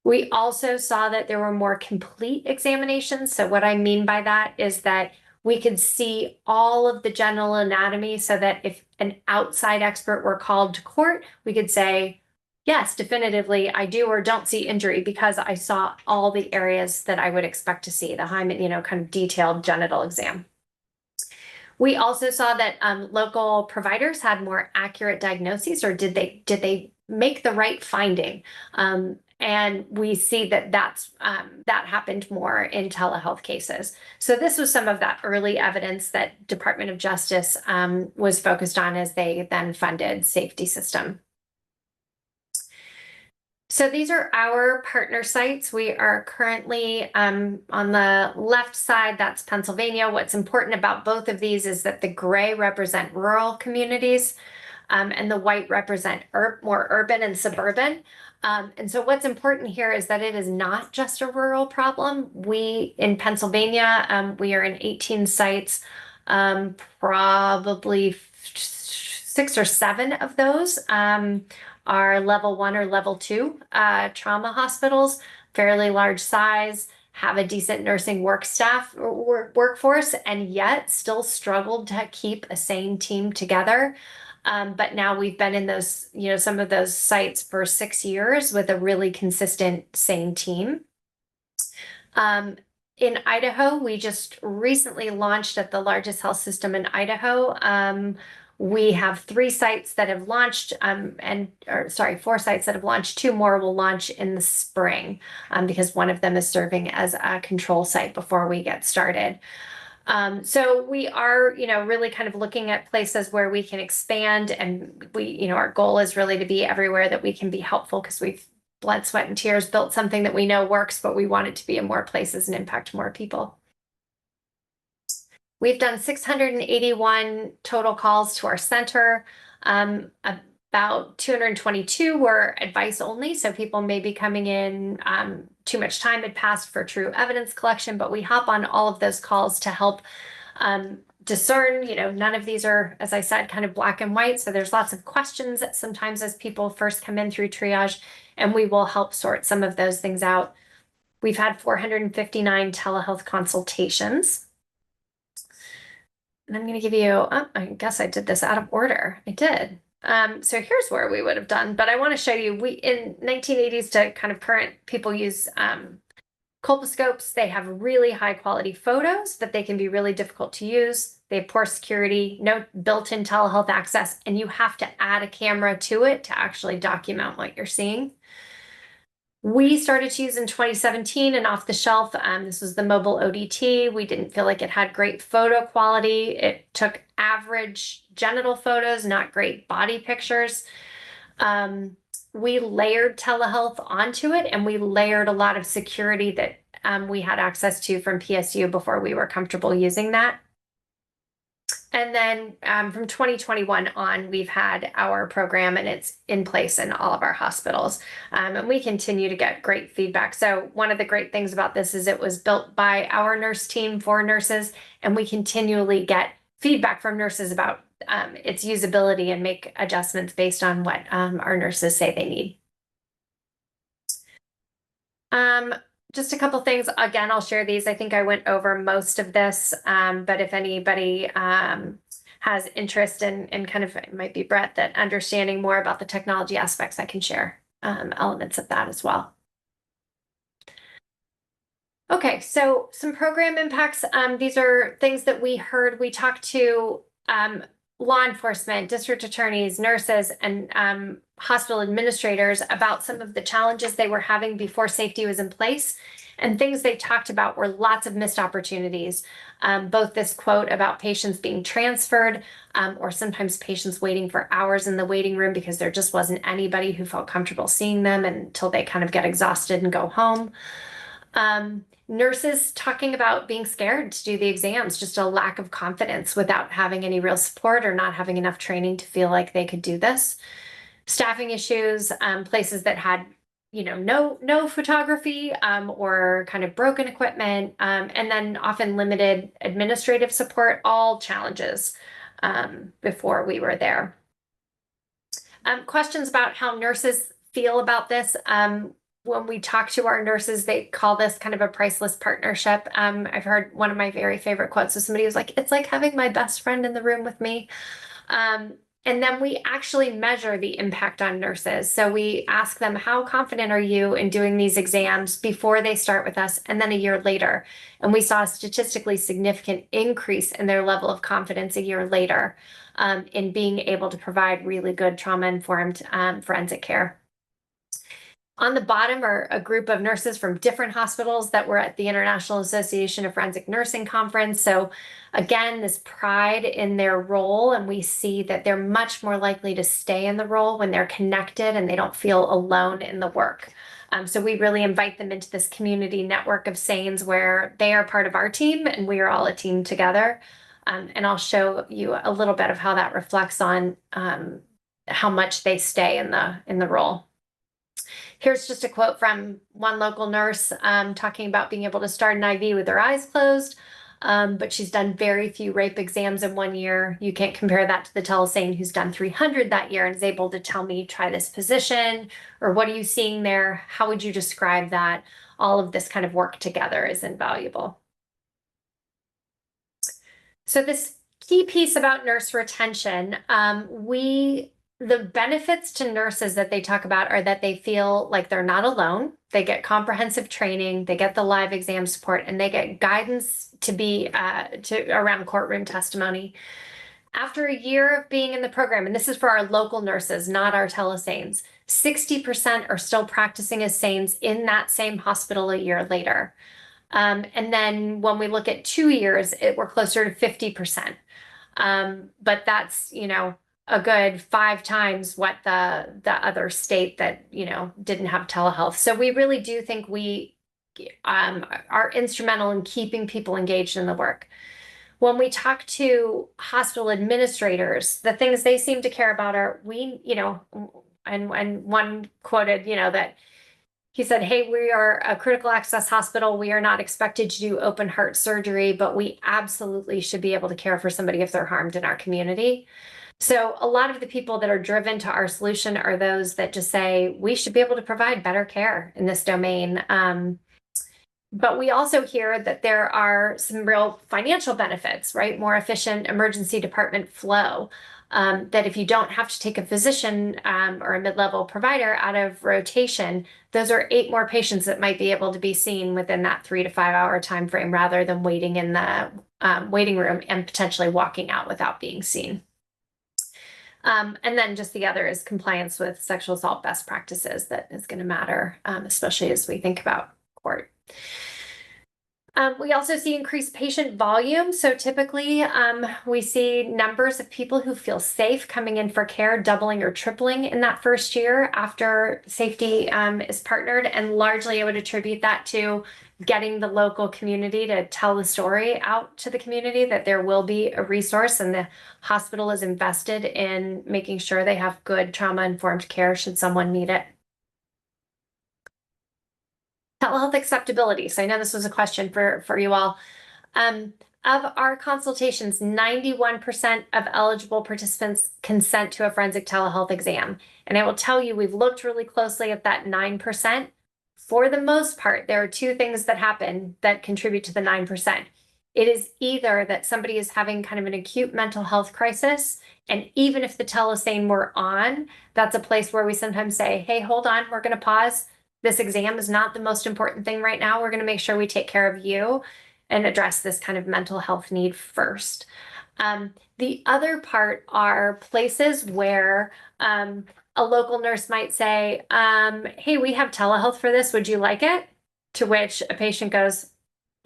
We also saw that there were more complete examinations. So what I mean by that is that we could see all of the general anatomy, so that if an outside expert were called to court, we could say, yes, definitively, I do or don't see injury because I saw all the areas that I would expect to see, the hymen, kind of detailed genital exam. We also saw that local providers had more accurate diagnoses, or did they make the right finding? And we see that that happened more in telehealth cases. So this was some of that early evidence that Department of Justice was focused on as they then funded safety system. So these are our partner sites. We are currently on the left side, that's Pennsylvania. What's important about both of these is that the gray represent rural communities, and the white represent more urban and suburban. And so what's important here is that it is not just a rural problem. We, in Pennsylvania, we are in 18 sites, probably 6 or 7 of those are level 1 or level 2 trauma hospitals, fairly large size, have a decent nursing workforce, and yet still struggled to keep a SANE team together. But now we've been in those, some of those sites for 6 years with a really consistent SANE team. In Idaho, we just recently launched at the largest health system in Idaho. We have 3 sites that have launched, 4 sites that have launched. 2 more will launch in the spring, because one of them is serving as a control site before we get started. So we are, really kind of looking at places where we can expand, and our goal is really to be everywhere that we can be helpful, because we've blood, sweat, and tears built something that we know works, but we want it to be in more places and impact more people. We've done 681 total calls to our center. About 222 were advice only, so people may be coming in, too much time had passed for true evidence collection, but we hop on all of those calls to help discern. None of these are, as I said, kind of black and white, so there's lots of questions sometimes as people first come in through triage, and we will help sort some of those things out. We've had 459 telehealth consultations. and I'm going to give you, oh, I guess I did this out of order. I did. So here's where we would have done, but I want to show you, we in 1980s to kind of current, people use colposcopes. They have really high quality photos, but they can be really difficult to use. They have poor security, no built-in telehealth access, and you have to add a camera to it to actually document what you're seeing. We started to use in 2017 and off the shelf. This was the mobile ODT. We didn't feel like it had great photo quality. It took average genital photos, not great body pictures. We layered telehealth onto it, and we layered a lot of security that we had access to from PSU before we were comfortable using that. And then from 2021 on, we've had our program, and it's in place in all of our hospitals. And we continue to get great feedback. So one of the great things about this is it was built by our nurse team for nurses, and we continually get feedback from nurses about its usability and make adjustments based on what our nurses say they need. Just a couple things. Again, I'll share these. I think I went over most of this, but if anybody has interest in kind of, it might be Brett, that understanding more about the technology aspects, I can share elements of that as well. Okay, so some program impacts. These are things that we heard. We talked to law enforcement, district attorneys, nurses, and hospital administrators about some of the challenges they were having before safety was in place. And things they talked about were lots of missed opportunities. Both this quote about patients being transferred, or sometimes patients waiting for hours in the waiting room because there just wasn't anybody who felt comfortable seeing them until they kind of get exhausted and go home. Nurses talking about being scared to do the exams, just a lack of confidence without having any real support or not having enough training to feel like they could do this. Staffing issues, places that had, you know, no photography or kind of broken equipment, and then often limited administrative support, all challenges before we were there. Questions about how nurses feel about this. When we talk to our nurses, they call this kind of a priceless partnership. I've heard one of my very favorite quotes of somebody who's like, it's like having my best friend in the room with me. And then we actually measure the impact on nurses. So we ask them, how confident are you in doing these exams before they start with us, and then a year later? And we saw a statistically significant increase in their level of confidence a year later in being able to provide really good trauma-informed forensic care. On the bottom are a group of nurses from different hospitals that were at the International Association of Forensic Nursing Conference. So again, this pride in their role, and we see that they're much more likely to stay in the role when they're connected and they don't feel alone in the work. So we really invite them into this community network of SANES where they are part of our team and we are all a team together. And I'll show you a little bit of how that reflects on how much they stay in the role. Here's just a quote from one local nurse talking about being able to start an IV with her eyes closed, but she's done very few rape exams in 1 year. You can't compare that to the telesane who's done 300 that year and is able to tell me, try this position, or what are you seeing there? How would you describe that? All of this kind of work together is invaluable. So this key piece about nurse retention, the benefits to nurses that they talk about are that they feel like they're not alone. They get comprehensive training, they get the live exam support, and they get guidance to be around courtroom testimony. After a year of being in the program, and this is for our local nurses, not our telesanes, 60% are still practicing as SANES in that same hospital a year later. And then when we look at 2 years, we're closer to 50%. But that's, you know, a good 5 times what the other state that, you know, didn't have telehealth. So we really do think we are instrumental in keeping people engaged in the work. When we talk to hospital administrators, the things they seem to care about are you know, and one quoted, you know, that he said, hey, we are a critical access hospital. We are not expected to do open heart surgery, but we absolutely should be able to care for somebody if they're harmed in our community. So a lot of the people that are driven to our solution are those that just say, we should be able to provide better care in this domain. But we also hear that there are some real financial benefits, right? More efficient emergency department flow. That if you don't have to take a physician or a mid-level provider out of rotation, those are 8 more patients that might be able to be seen within that 3 to 5 hour time frame rather than waiting in the waiting room and potentially walking out without being seen. And then just the other is compliance with sexual assault best practices that is going to matter, especially as we think about court. We also see increased patient volume. So typically we see numbers of people who feel safe coming in for care doubling or tripling in that first year after safety is partnered. And largely I would attribute that to getting the local community to tell the story out to the community that there will be a resource and the hospital is invested in making sure they have good trauma-informed care should someone need it. Telehealth acceptability. So I know this was a question for you all. Of our consultations, 91% of eligible participants consent to a forensic telehealth exam. And I will tell you, we've looked really closely at that 9%. For the most part, there are 2 things that happen that contribute to the 9%. It is either that somebody is having kind of an acute mental health crisis, and even if the telesane were on, that's a place where we sometimes say, hey, hold on, we're going to pause. This exam is not the most important thing right now. We're going to make sure we take care of you and address this kind of mental health need first. The other part are places where a local nurse might say, hey, we have telehealth for this. Would you like it? To which a patient goes,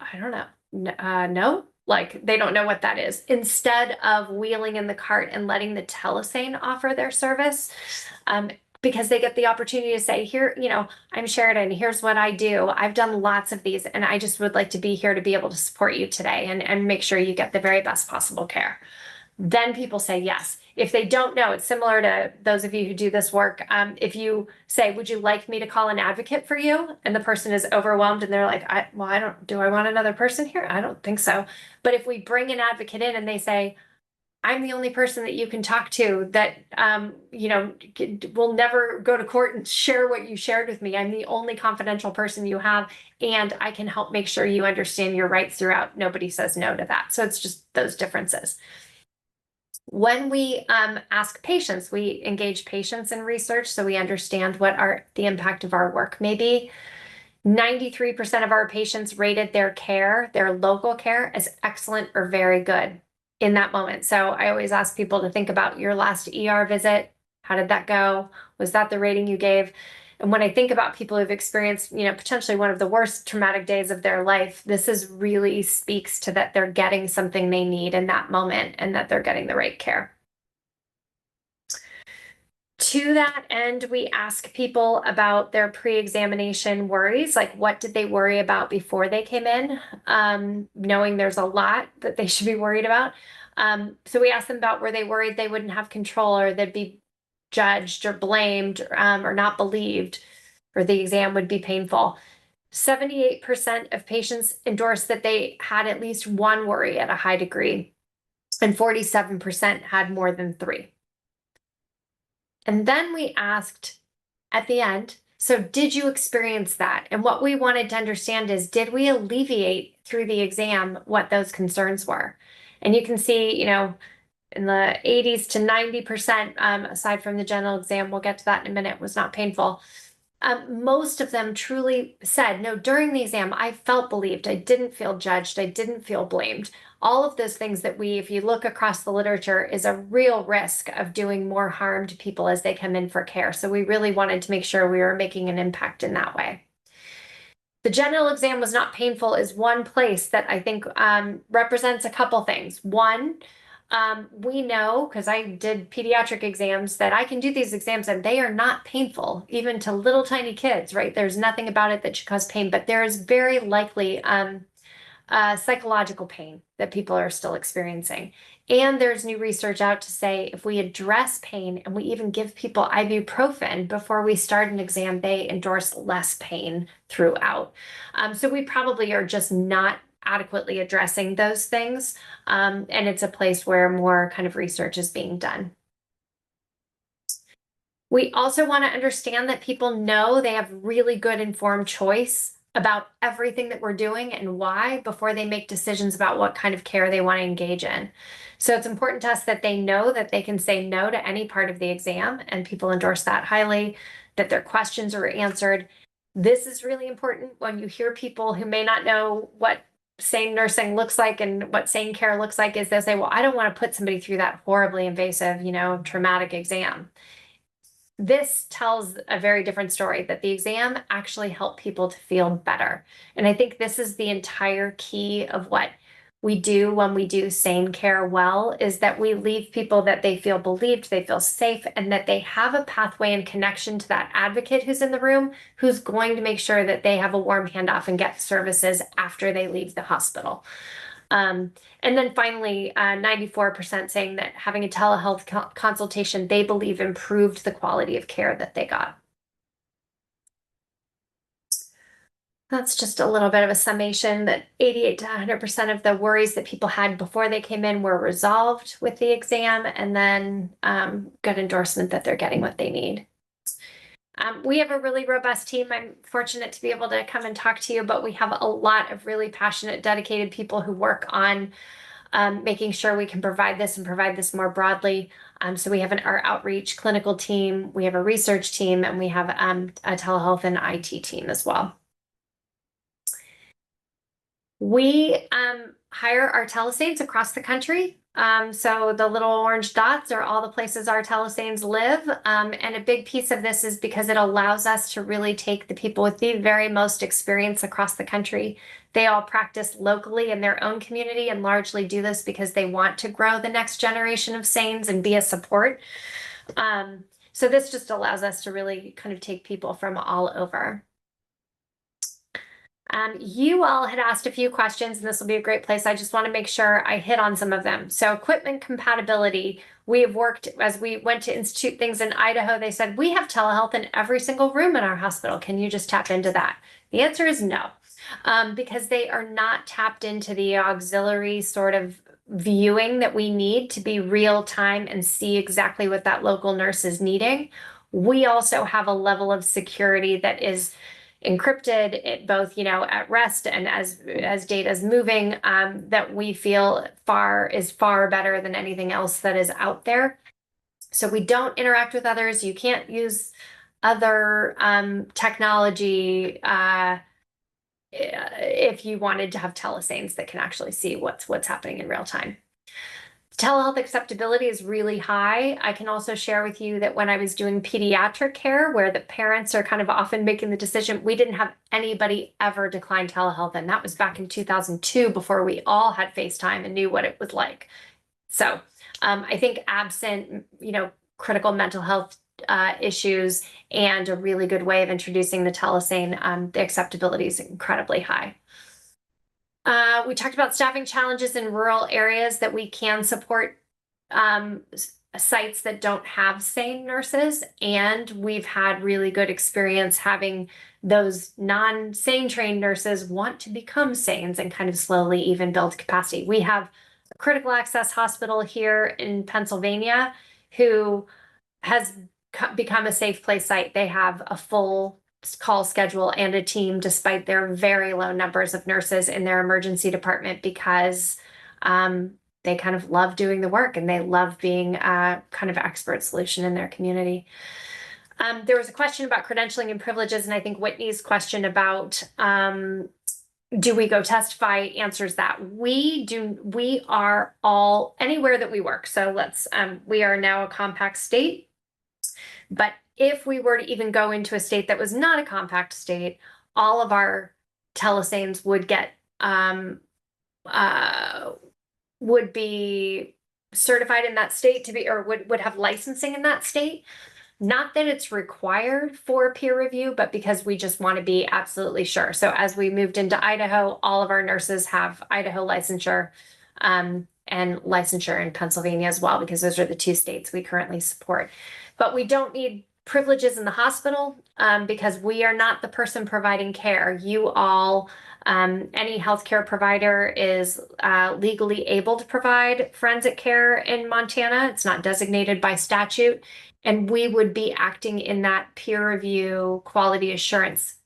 I don't know. No, like they don't know what that is. Instead of wheeling in the cart and letting the telesane offer their service, because they get the opportunity to say, here, you know, I'm Sheridan, here's what I do. I've done lots of these, and I just would like to be here to be able to support you today and make sure you get the very best possible care. Then people say yes. If they don't know, it's similar to those of you who do this work. If you say, would you like me to call an advocate for you? And the person is overwhelmed and they're like, do I want another person here? I don't think so. But if we bring an advocate in and they say, I'm the only person that you can talk to that, you know, will never go to court and share what you shared with me. I'm the only confidential person you have, and I can help make sure you understand your rights throughout. Nobody says no to that. So it's just those differences. When we ask patients, we engage patients in research so we understand what the impact of our work may be. 93% of our patients rated their care, their local care, as excellent or very good in that moment. So I always ask people to think about your last ER visit. How did that go? Was that the rating you gave? And when I think about people who've experienced, you know, potentially one of the worst traumatic days of their life, this is really speaks to that they're getting something they need in that moment and that they're getting the right care. To that end, we ask people about their pre-examination worries, like what did they worry about before they came in, knowing there's a lot that they should be worried about. So we ask them about were they worried they wouldn't have control or they'd be judged or blamed or not believed, or the exam would be painful. 78% of patients endorsed that they had at least one worry at a high degree, and 47% had more than 3. And then we asked at the end, so did you experience that? And what we wanted to understand is, did we alleviate through the exam what those concerns were? And you can see, you know, in the 80s to 90%, aside from the general exam, we'll get to that in a minute, was not painful. Most of them truly said, no, during the exam, I felt believed. I didn't feel judged. I didn't feel blamed. All of those things that if you look across the literature, is a real risk of doing more harm to people as they come in for care. So we really wanted to make sure we were making an impact in that way. The general exam was not painful is one place that I think represents a couple things. One, we know, because I did pediatric exams, that I can do these exams and they are not painful, even to little tiny kids, right? There's nothing about it that should cause pain, but there is very likely psychological pain that people are still experiencing. And there's new research out to say if we address pain and we even give people ibuprofen before we start an exam, they endorse less pain throughout. So we probably are just not adequately addressing those things. And it's a place where more kind of research is being done. We also want to understand that people know they have really good informed choice about everything that we're doing and why before they make decisions about what kind of care they want to engage in. So it's important to us that they know that they can say no to any part of the exam, and people endorse that highly, that their questions are answered. This is really important when you hear people who may not know what sane nursing looks like and what sane care looks like, is they'll say, well, I don't want to put somebody through that horribly invasive, traumatic exam. This tells a very different story, that the exam actually helped people to feel better. And I think this is the entire key of what we do when we do sane care well, is that we leave people that they feel believed, they feel safe, and that they have a pathway and connection to that advocate who's in the room, who's going to make sure that they have a warm handoff and get services after they leave the hospital. And then finally, 94% saying that having a telehealth consultation, they believe improved the quality of care that they got. That's just a little bit of a summation that 88 to 100% of the worries that people had before they came in were resolved with the exam, and then good endorsement that they're getting what they need. We have a really robust team. I'm fortunate to be able to come and talk to you, but we have a lot of really passionate, dedicated people who work on making sure we can provide this and provide this more broadly. So we have our outreach clinical team, we have a research team, and we have a telehealth and IT team as well. We hire our telesanes across the country. So the little orange dots are all the places our telesanes live. And a big piece of this is because it allows us to really take the people with the very most experience across the country. They all practice locally in their own community and largely do this because they want to grow the next generation of sanes and be a support. So this just allows us to really kind of take people from all over. You all had asked a few questions, and this will be a great place. I just want to make sure I hit on some of them. So equipment compatibility, we have worked, as we went to institute things in Idaho, they said, we have telehealth in every single room in our hospital. Can you just tap into that? The answer is no, because they are not tapped into the auxiliary sort of viewing that we need to be real time and see exactly what that local nurse is needing. We also have a level of security that is encrypted, both at rest and as data is moving, that we feel is far better than anything else that is out there. So we don't interact with others. You can't use other technology if you wanted to have telesanes that can actually see what's happening in real time. Telehealth acceptability is really high. I can also share with you that when I was doing pediatric care, where the parents are kind of often making the decision, we didn't have anybody ever decline telehealth. And that was back in 2002, before we all had FaceTime and knew what it was like. So I think absent, critical mental health issues and a really good way of introducing the telesane, the acceptability is incredibly high. We talked about staffing challenges in rural areas, that we can support sites that don't have sane nurses. And we've had really good experience having those non-sane trained nurses want to become sanes and kind of slowly even build capacity. We have a critical access hospital here in Pennsylvania who has become a safe place site. They have a full call schedule and a team, despite their very low numbers of nurses in their emergency department, because they kind of love doing the work and they love being a kind of expert solution in their community. There was a question about credentialing and privileges, and I think Whitney's question about do we go testify answers that. We are all anywhere that we work. So we are now a compact state, but if we were to even go into a state that was not a compact state, all of our telesanes would get would be certified in that state to be, or would have licensing in that state. Not that it's required for peer review, but because we just want to be absolutely sure. So as we moved into Idaho, all of our nurses have Idaho licensure, and licensure in Pennsylvania as well, because those are the two states we currently support. But we don't need privileges in the hospital, because we are not the person providing care. You all, any healthcare provider is legally able to provide forensic care in Montana. It's not designated by statute. And we would be acting in that peer review quality assurance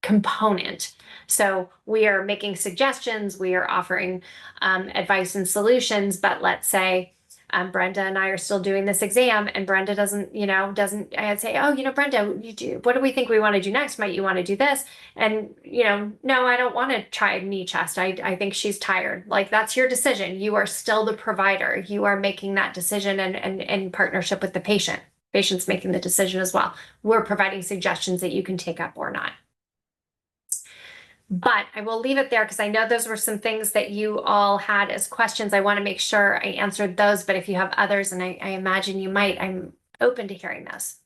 component. So we are making suggestions, we are offering advice and solutions, but let's say Brenda and I are still doing this exam and Brenda I'd say, oh, Brenda, what do we think we want to do next? Might you want to do this? And, no, I don't want to try knee chest. I think she's tired. Like, that's your decision. You are still the provider. You are making that decision and in partnership with the patient. Patient's making the decision as well. We're providing suggestions that you can take up or not. But I will leave it there because I know those were some things that you all had as questions. I want to make sure I answered those, but if you have others, and I imagine you might, I'm open to hearing those.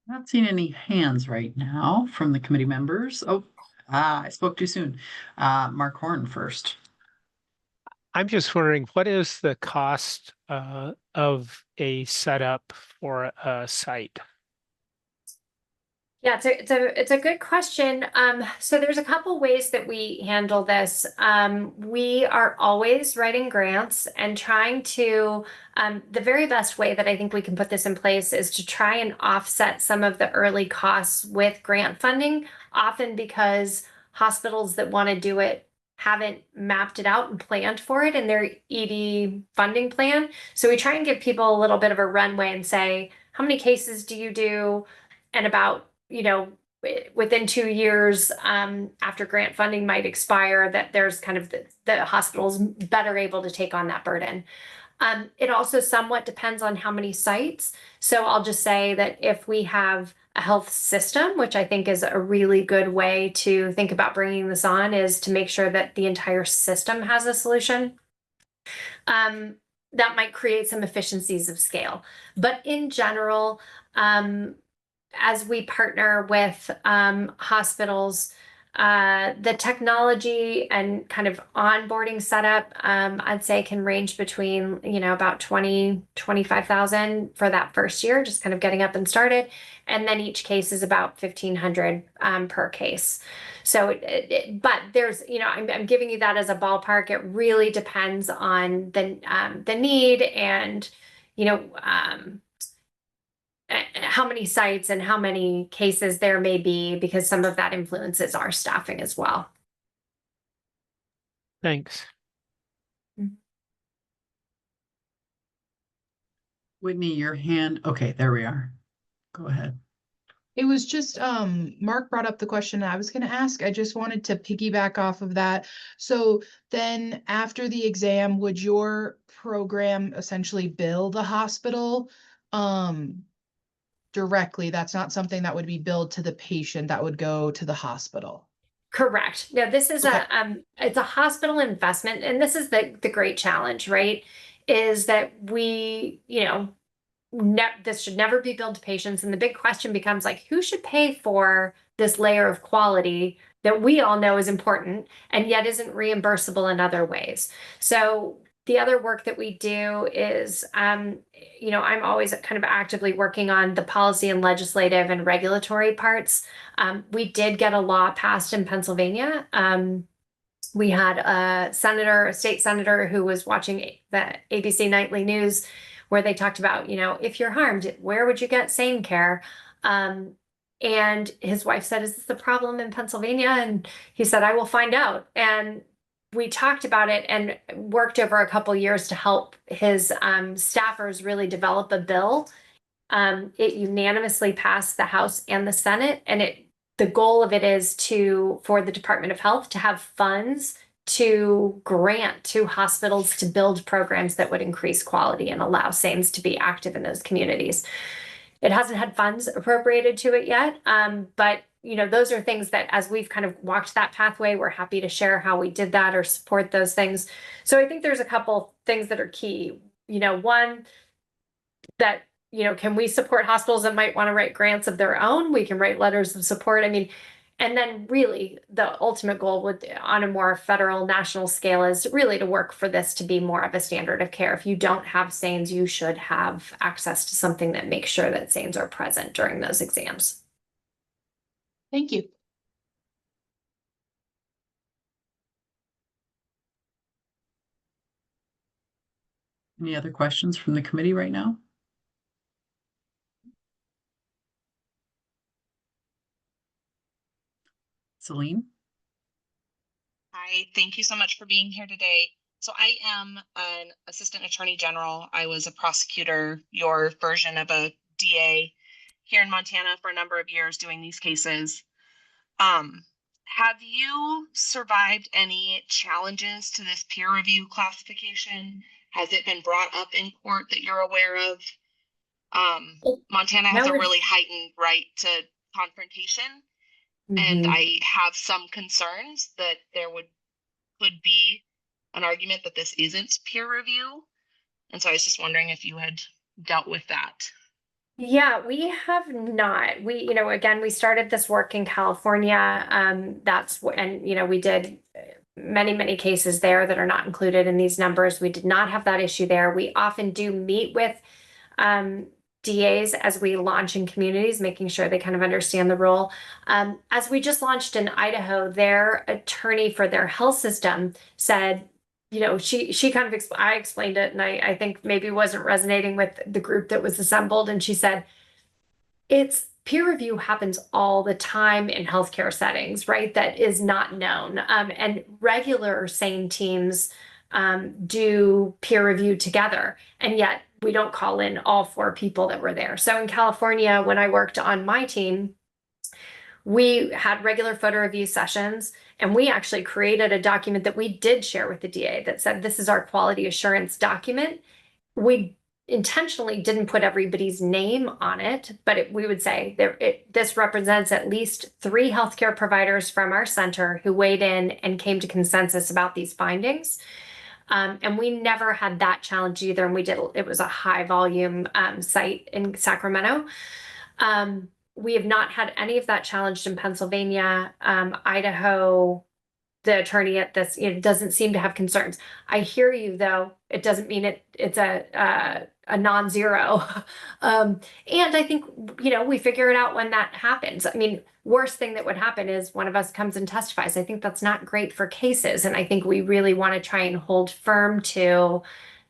Not seeing any hands right now from the committee members. Oh, I spoke too soon. Mark Horn first. I'm just wondering, what is the cost of a setup for a site? Yeah, it's a good question. So there's a couple ways that we handle this. We are always writing grants and trying to, the very best way that I think we can put this in place is to try and offset some of the early costs with grant funding, often because hospitals that want to do it haven't mapped it out and planned for it in their ED funding plan. So we try and give people a little bit of a runway and say, how many cases do you do? And about within 2 years after grant funding might expire, that there's kind of the hospitals better able to take on that burden. It also somewhat depends on how many sites. So I'll just say that if we have a health system, which I think is a really good way to think about bringing this on, is to make sure that the entire system has a solution. That might create some efficiencies of scale. But in general, as we partner with hospitals, the technology and kind of onboarding setup, I'd say can range between, about 25,000 for that first year, just kind of getting up and started. And then each case is about 1,500 per case. So, but there's, I'm giving you that as a ballpark. It really depends on the need and, how many sites and how many cases there may be, because some of that influences our staffing as well. Thanks. Whitney, your hand. Okay, there we are. Go ahead. It was just, Mark brought up the question I was gonna ask. I just wanted to piggyback off of that. So then after the exam, would your program essentially bill the hospital directly? That's not something that would be billed to the patient, that would go to the hospital. Correct. No, this is Okay. it's a hospital investment, and this is the great challenge, right? Is that we, this should never be billed to patients, and the big question becomes like, who should pay for this layer of quality that we all know is important and yet isn't reimbursable in other ways? So the other work that we do is, I'm always kind of actively working on the policy and legislative and regulatory parts. We did get a law passed in Pennsylvania. We had a state senator who was watching the ABC Nightly News where they talked about, if you're harmed, where would you get SANE care? And his wife said, is this a problem in Pennsylvania? And he said, I will find out. And we talked about it and worked over a couple years to help his staffers really develop a bill. It unanimously passed the House and the Senate, and the goal of it is for the Department of Health to have funds to grant to hospitals to build programs that would increase quality and allow SANEs to be active in those communities. It hasn't had funds appropriated to it yet, but those are things that, as we've kind of walked that pathway, we're happy to share how we did that or support those things. So I think there's a couple things that are key. One, that can we support hospitals that might want to write grants of their own? We can write letters of support. I mean, and then really the ultimate goal would, on a more federal national scale, is really to work for this to be more of a standard of care. If you don't have SANEs, you should have access to something that makes sure that SANEs are present during those exams. Thank you. Any other questions from the committee right now? Celine? Hi, thank you so much for being here today. So I am an assistant attorney general. I was a prosecutor, your version of a DA here in Montana for a number of years doing these cases. Have you survived any challenges to this peer review classification? Has it been brought up in court that you're aware of? Montana has No, a really heightened right to confrontation, and Mhm. I have some concerns that could be an argument that this isn't peer review. And so I was just wondering if you had dealt with that. Yeah, we have not. Again, we started this work in California. And we did many, many cases there that are not included in these numbers. We did not have that issue there. We often do meet with DAs as we launch in communities, making sure they kind of understand the role. As we just launched in Idaho, their attorney for their health system said, she kind of I explained it, and I think maybe wasn't resonating with the group that was assembled. And she said, it's peer review happens all the time in healthcare settings, right? That is not known. And regular SANE teams do peer review together. And yet we don't call in all 4 people that were there. So in California, when I worked on my team, we had regular photo review sessions, and we actually created a document that we did share with the DA that said, this is our quality assurance document. We intentionally didn't put everybody's name on it, but we would say this represents at least 3 healthcare providers from our center who weighed in and came to consensus about these findings. And we never had that challenge either. And it was a high volume site in Sacramento. We have not had any of that challenged in Pennsylvania. Idaho, the attorney at this, doesn't seem to have concerns. I hear you, though. It doesn't mean it's a non-zero. And I think, we figure it out when that happens. I mean, worst thing that would happen is one of us comes and testifies. I think that's not great for cases. And I think we really want to try and hold firm to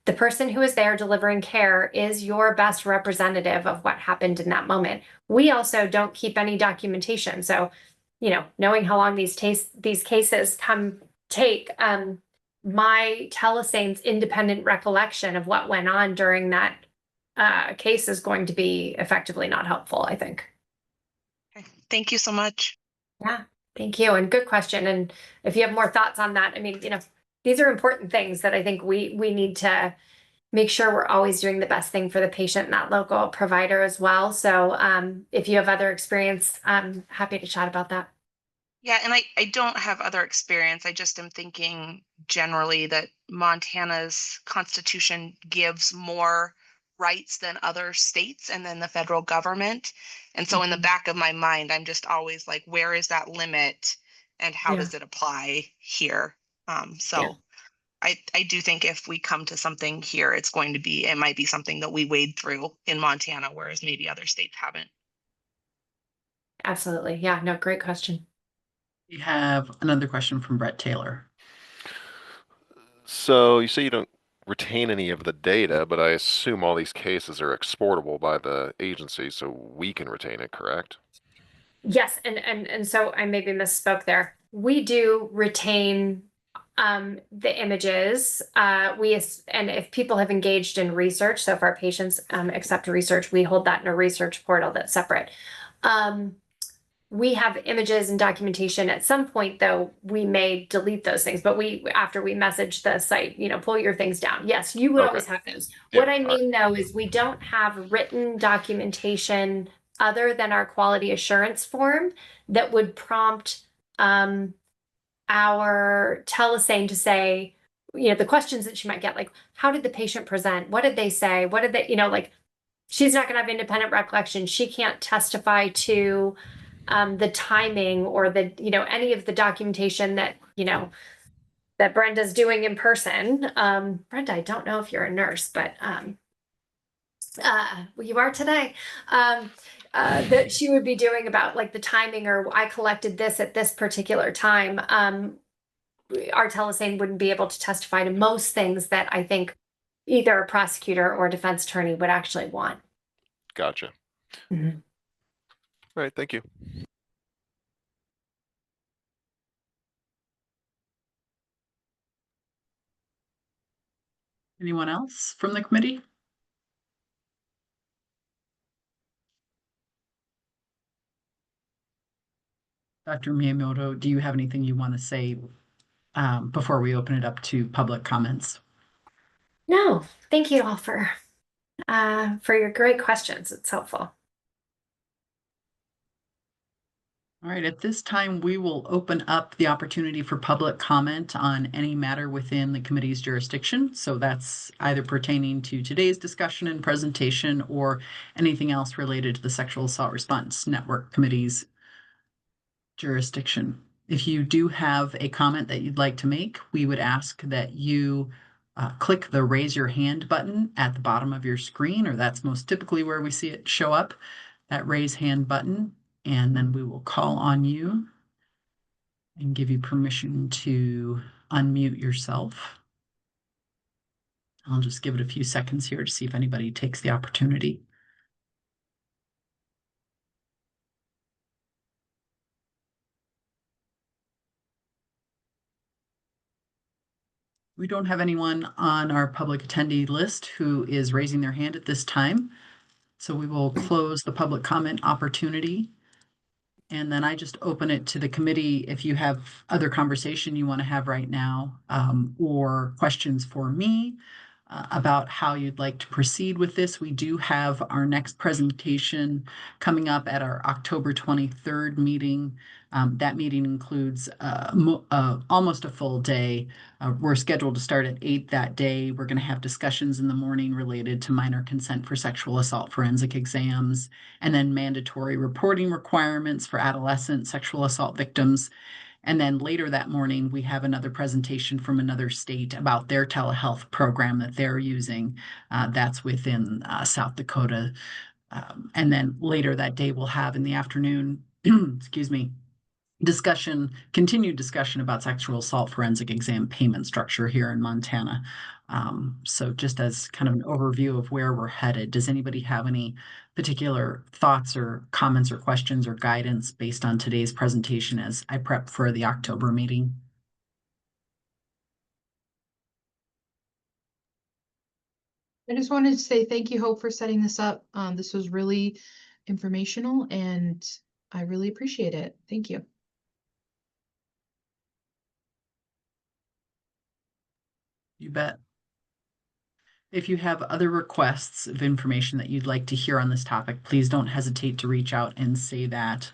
the person who is there delivering care is your best representative of what happened in that moment. We also don't keep any documentation. So, knowing how long these cases take, my telesane's independent recollection of what went on during that case is going to be effectively not helpful, I think. Okay. Thank you so much. Yeah, thank you. And good question. And if you have more thoughts on that, I mean, these are important things that I think we need to make sure we're always doing the best thing for the patient and that local provider as well. So if you have other experience, I'm happy to chat about that. Yeah, and I don't have other experience. I just am thinking generally that Montana's constitution gives more rights than other states and then the federal government. And so in the back of my mind, I'm just always like, where is that limit and how Yeah. does it apply here? So Yeah. I do think if we come to something here, it might be something that we wade through in Montana, whereas maybe other states haven't. Absolutely. Yeah, no, great question. We have another question from Brett Taylor. So you say you don't retain any of the data, but I assume all these cases are exportable by the agency, so we can retain it, correct? Yes, and so I maybe misspoke there. We do retain the images. And if people have engaged in research, so if our patients accept research, we hold that in a research portal that's separate. We have images and documentation. At some point, though, we may delete those things, but after we message the site, pull your things down. Yes, you would Okay. always have those. Yeah, What I all right. mean, though, is we don't have written documentation other than our quality assurance form that would prompt our telesane to say, the questions that she might get, like, how did the patient present? What did they say? What did they, like, she's not going to have independent recollection. She can't testify to the timing or any of the documentation that, that Brenda's doing in person. Brenda, I don't know if you're a nurse, but you are today. That she would be doing about like the timing, or I collected this at this particular time. Our telesane wouldn't be able to testify to most things that I think either a prosecutor or a defense attorney would actually want. Gotcha. Mhm. All right, thank you. Anyone else from the committee? Dr. Miyamoto, do you have anything you want to say before we open it up to public comments? No, thank you all for your great questions. It's helpful. All right, at this time, we will open up the opportunity for public comment on any matter within the committee's jurisdiction. So that's either pertaining to today's discussion and presentation or anything else related to the Sexual Assault Response Network Committee's jurisdiction. If you do have a comment that you'd like to make, we would ask that you click the raise your hand button at the bottom of your screen, or that's most typically where we see it show up, that raise hand button, and then we will call on you and give you permission to unmute yourself. I'll just give it a few seconds here to see if anybody takes the opportunity. We don't have anyone on our public attendee list who is raising their hand at this time. So we will close the public comment opportunity. And then I just open it to the committee if you have other conversation you want to have right now, or questions for me about how you'd like to proceed with this. We do have our next presentation coming up at our October 23rd meeting. That meeting includes almost a full day. We're scheduled to start at 8 that day. We're going to have discussions in the morning related to minor consent for sexual assault forensic exams, and then mandatory reporting requirements for adolescent sexual assault victims. And then later that morning, we have another presentation from another state about their telehealth program that they're using. That's within South Dakota. And then later that day, we'll have in the afternoon, excuse me, continued discussion about sexual assault forensic exam payment structure here in Montana. So just as kind of an overview of where we're headed, does anybody have any particular thoughts or comments or questions or guidance based on today's presentation as I prep for the October meeting? I just wanted to say thank you, Hope, for setting this up. This was really informational and I really appreciate it. Thank you. You bet. If you have other requests of information that you'd like to hear on this topic, please don't hesitate to reach out and say that.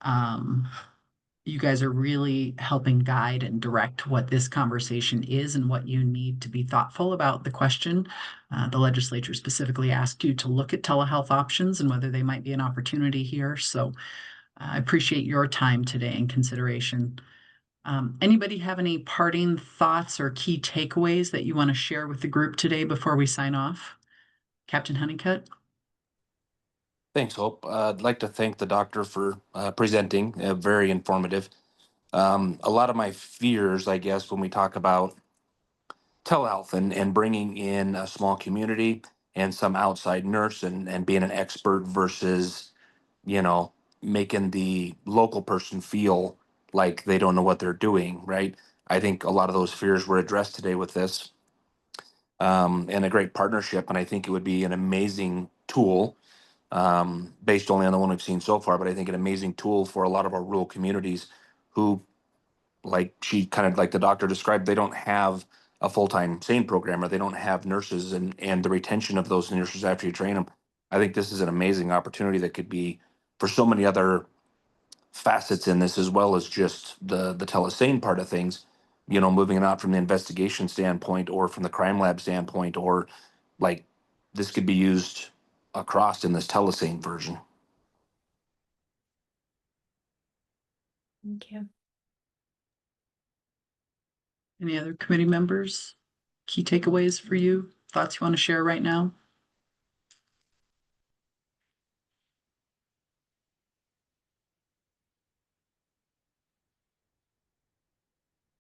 You guys are really helping guide and direct what this conversation is and what you need to be thoughtful about the question. The legislature specifically asked you to look at telehealth options and whether they might be an opportunity here. So I appreciate your time today and consideration. Anybody have any parting thoughts or key takeaways that you want to share with the group today before we sign off? Captain Honeycutt? Thanks, Hope. I'd like to thank the doctor for presenting, very informative. A lot of my fears, I guess, when we talk about telehealth and bringing in a small community and some outside nurse and being an expert versus, you know, making the local person feel like they don't know what they're doing, right? I think a lot of those fears were addressed today with this, and a great partnership. And I think it would be an amazing tool, based only on the one we've seen so far, but I think an amazing tool for a lot of our rural communities who, like she kind of like the doctor described, they don't have a full-time SANE program, or they don't have nurses, and the retention of those nurses after you train them. I think this is an amazing opportunity that could be for so many other facets in this, as well as just the telesane part of things, you know, moving it out from the investigation standpoint or from the crime lab standpoint, or like this could be used across in this telesane version. Thank you. Any other committee members? Key takeaways for you? Thoughts you want to share right now?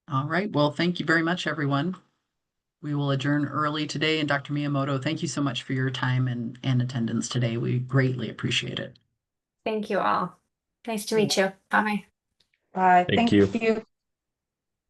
All right. Well, thank you very much, everyone. We will adjourn early today. And Dr. Miyamoto, thank you so much for your time and attendance today. We greatly appreciate it. Thank you all. Nice to meet you. Bye. Bye. Thank you. you.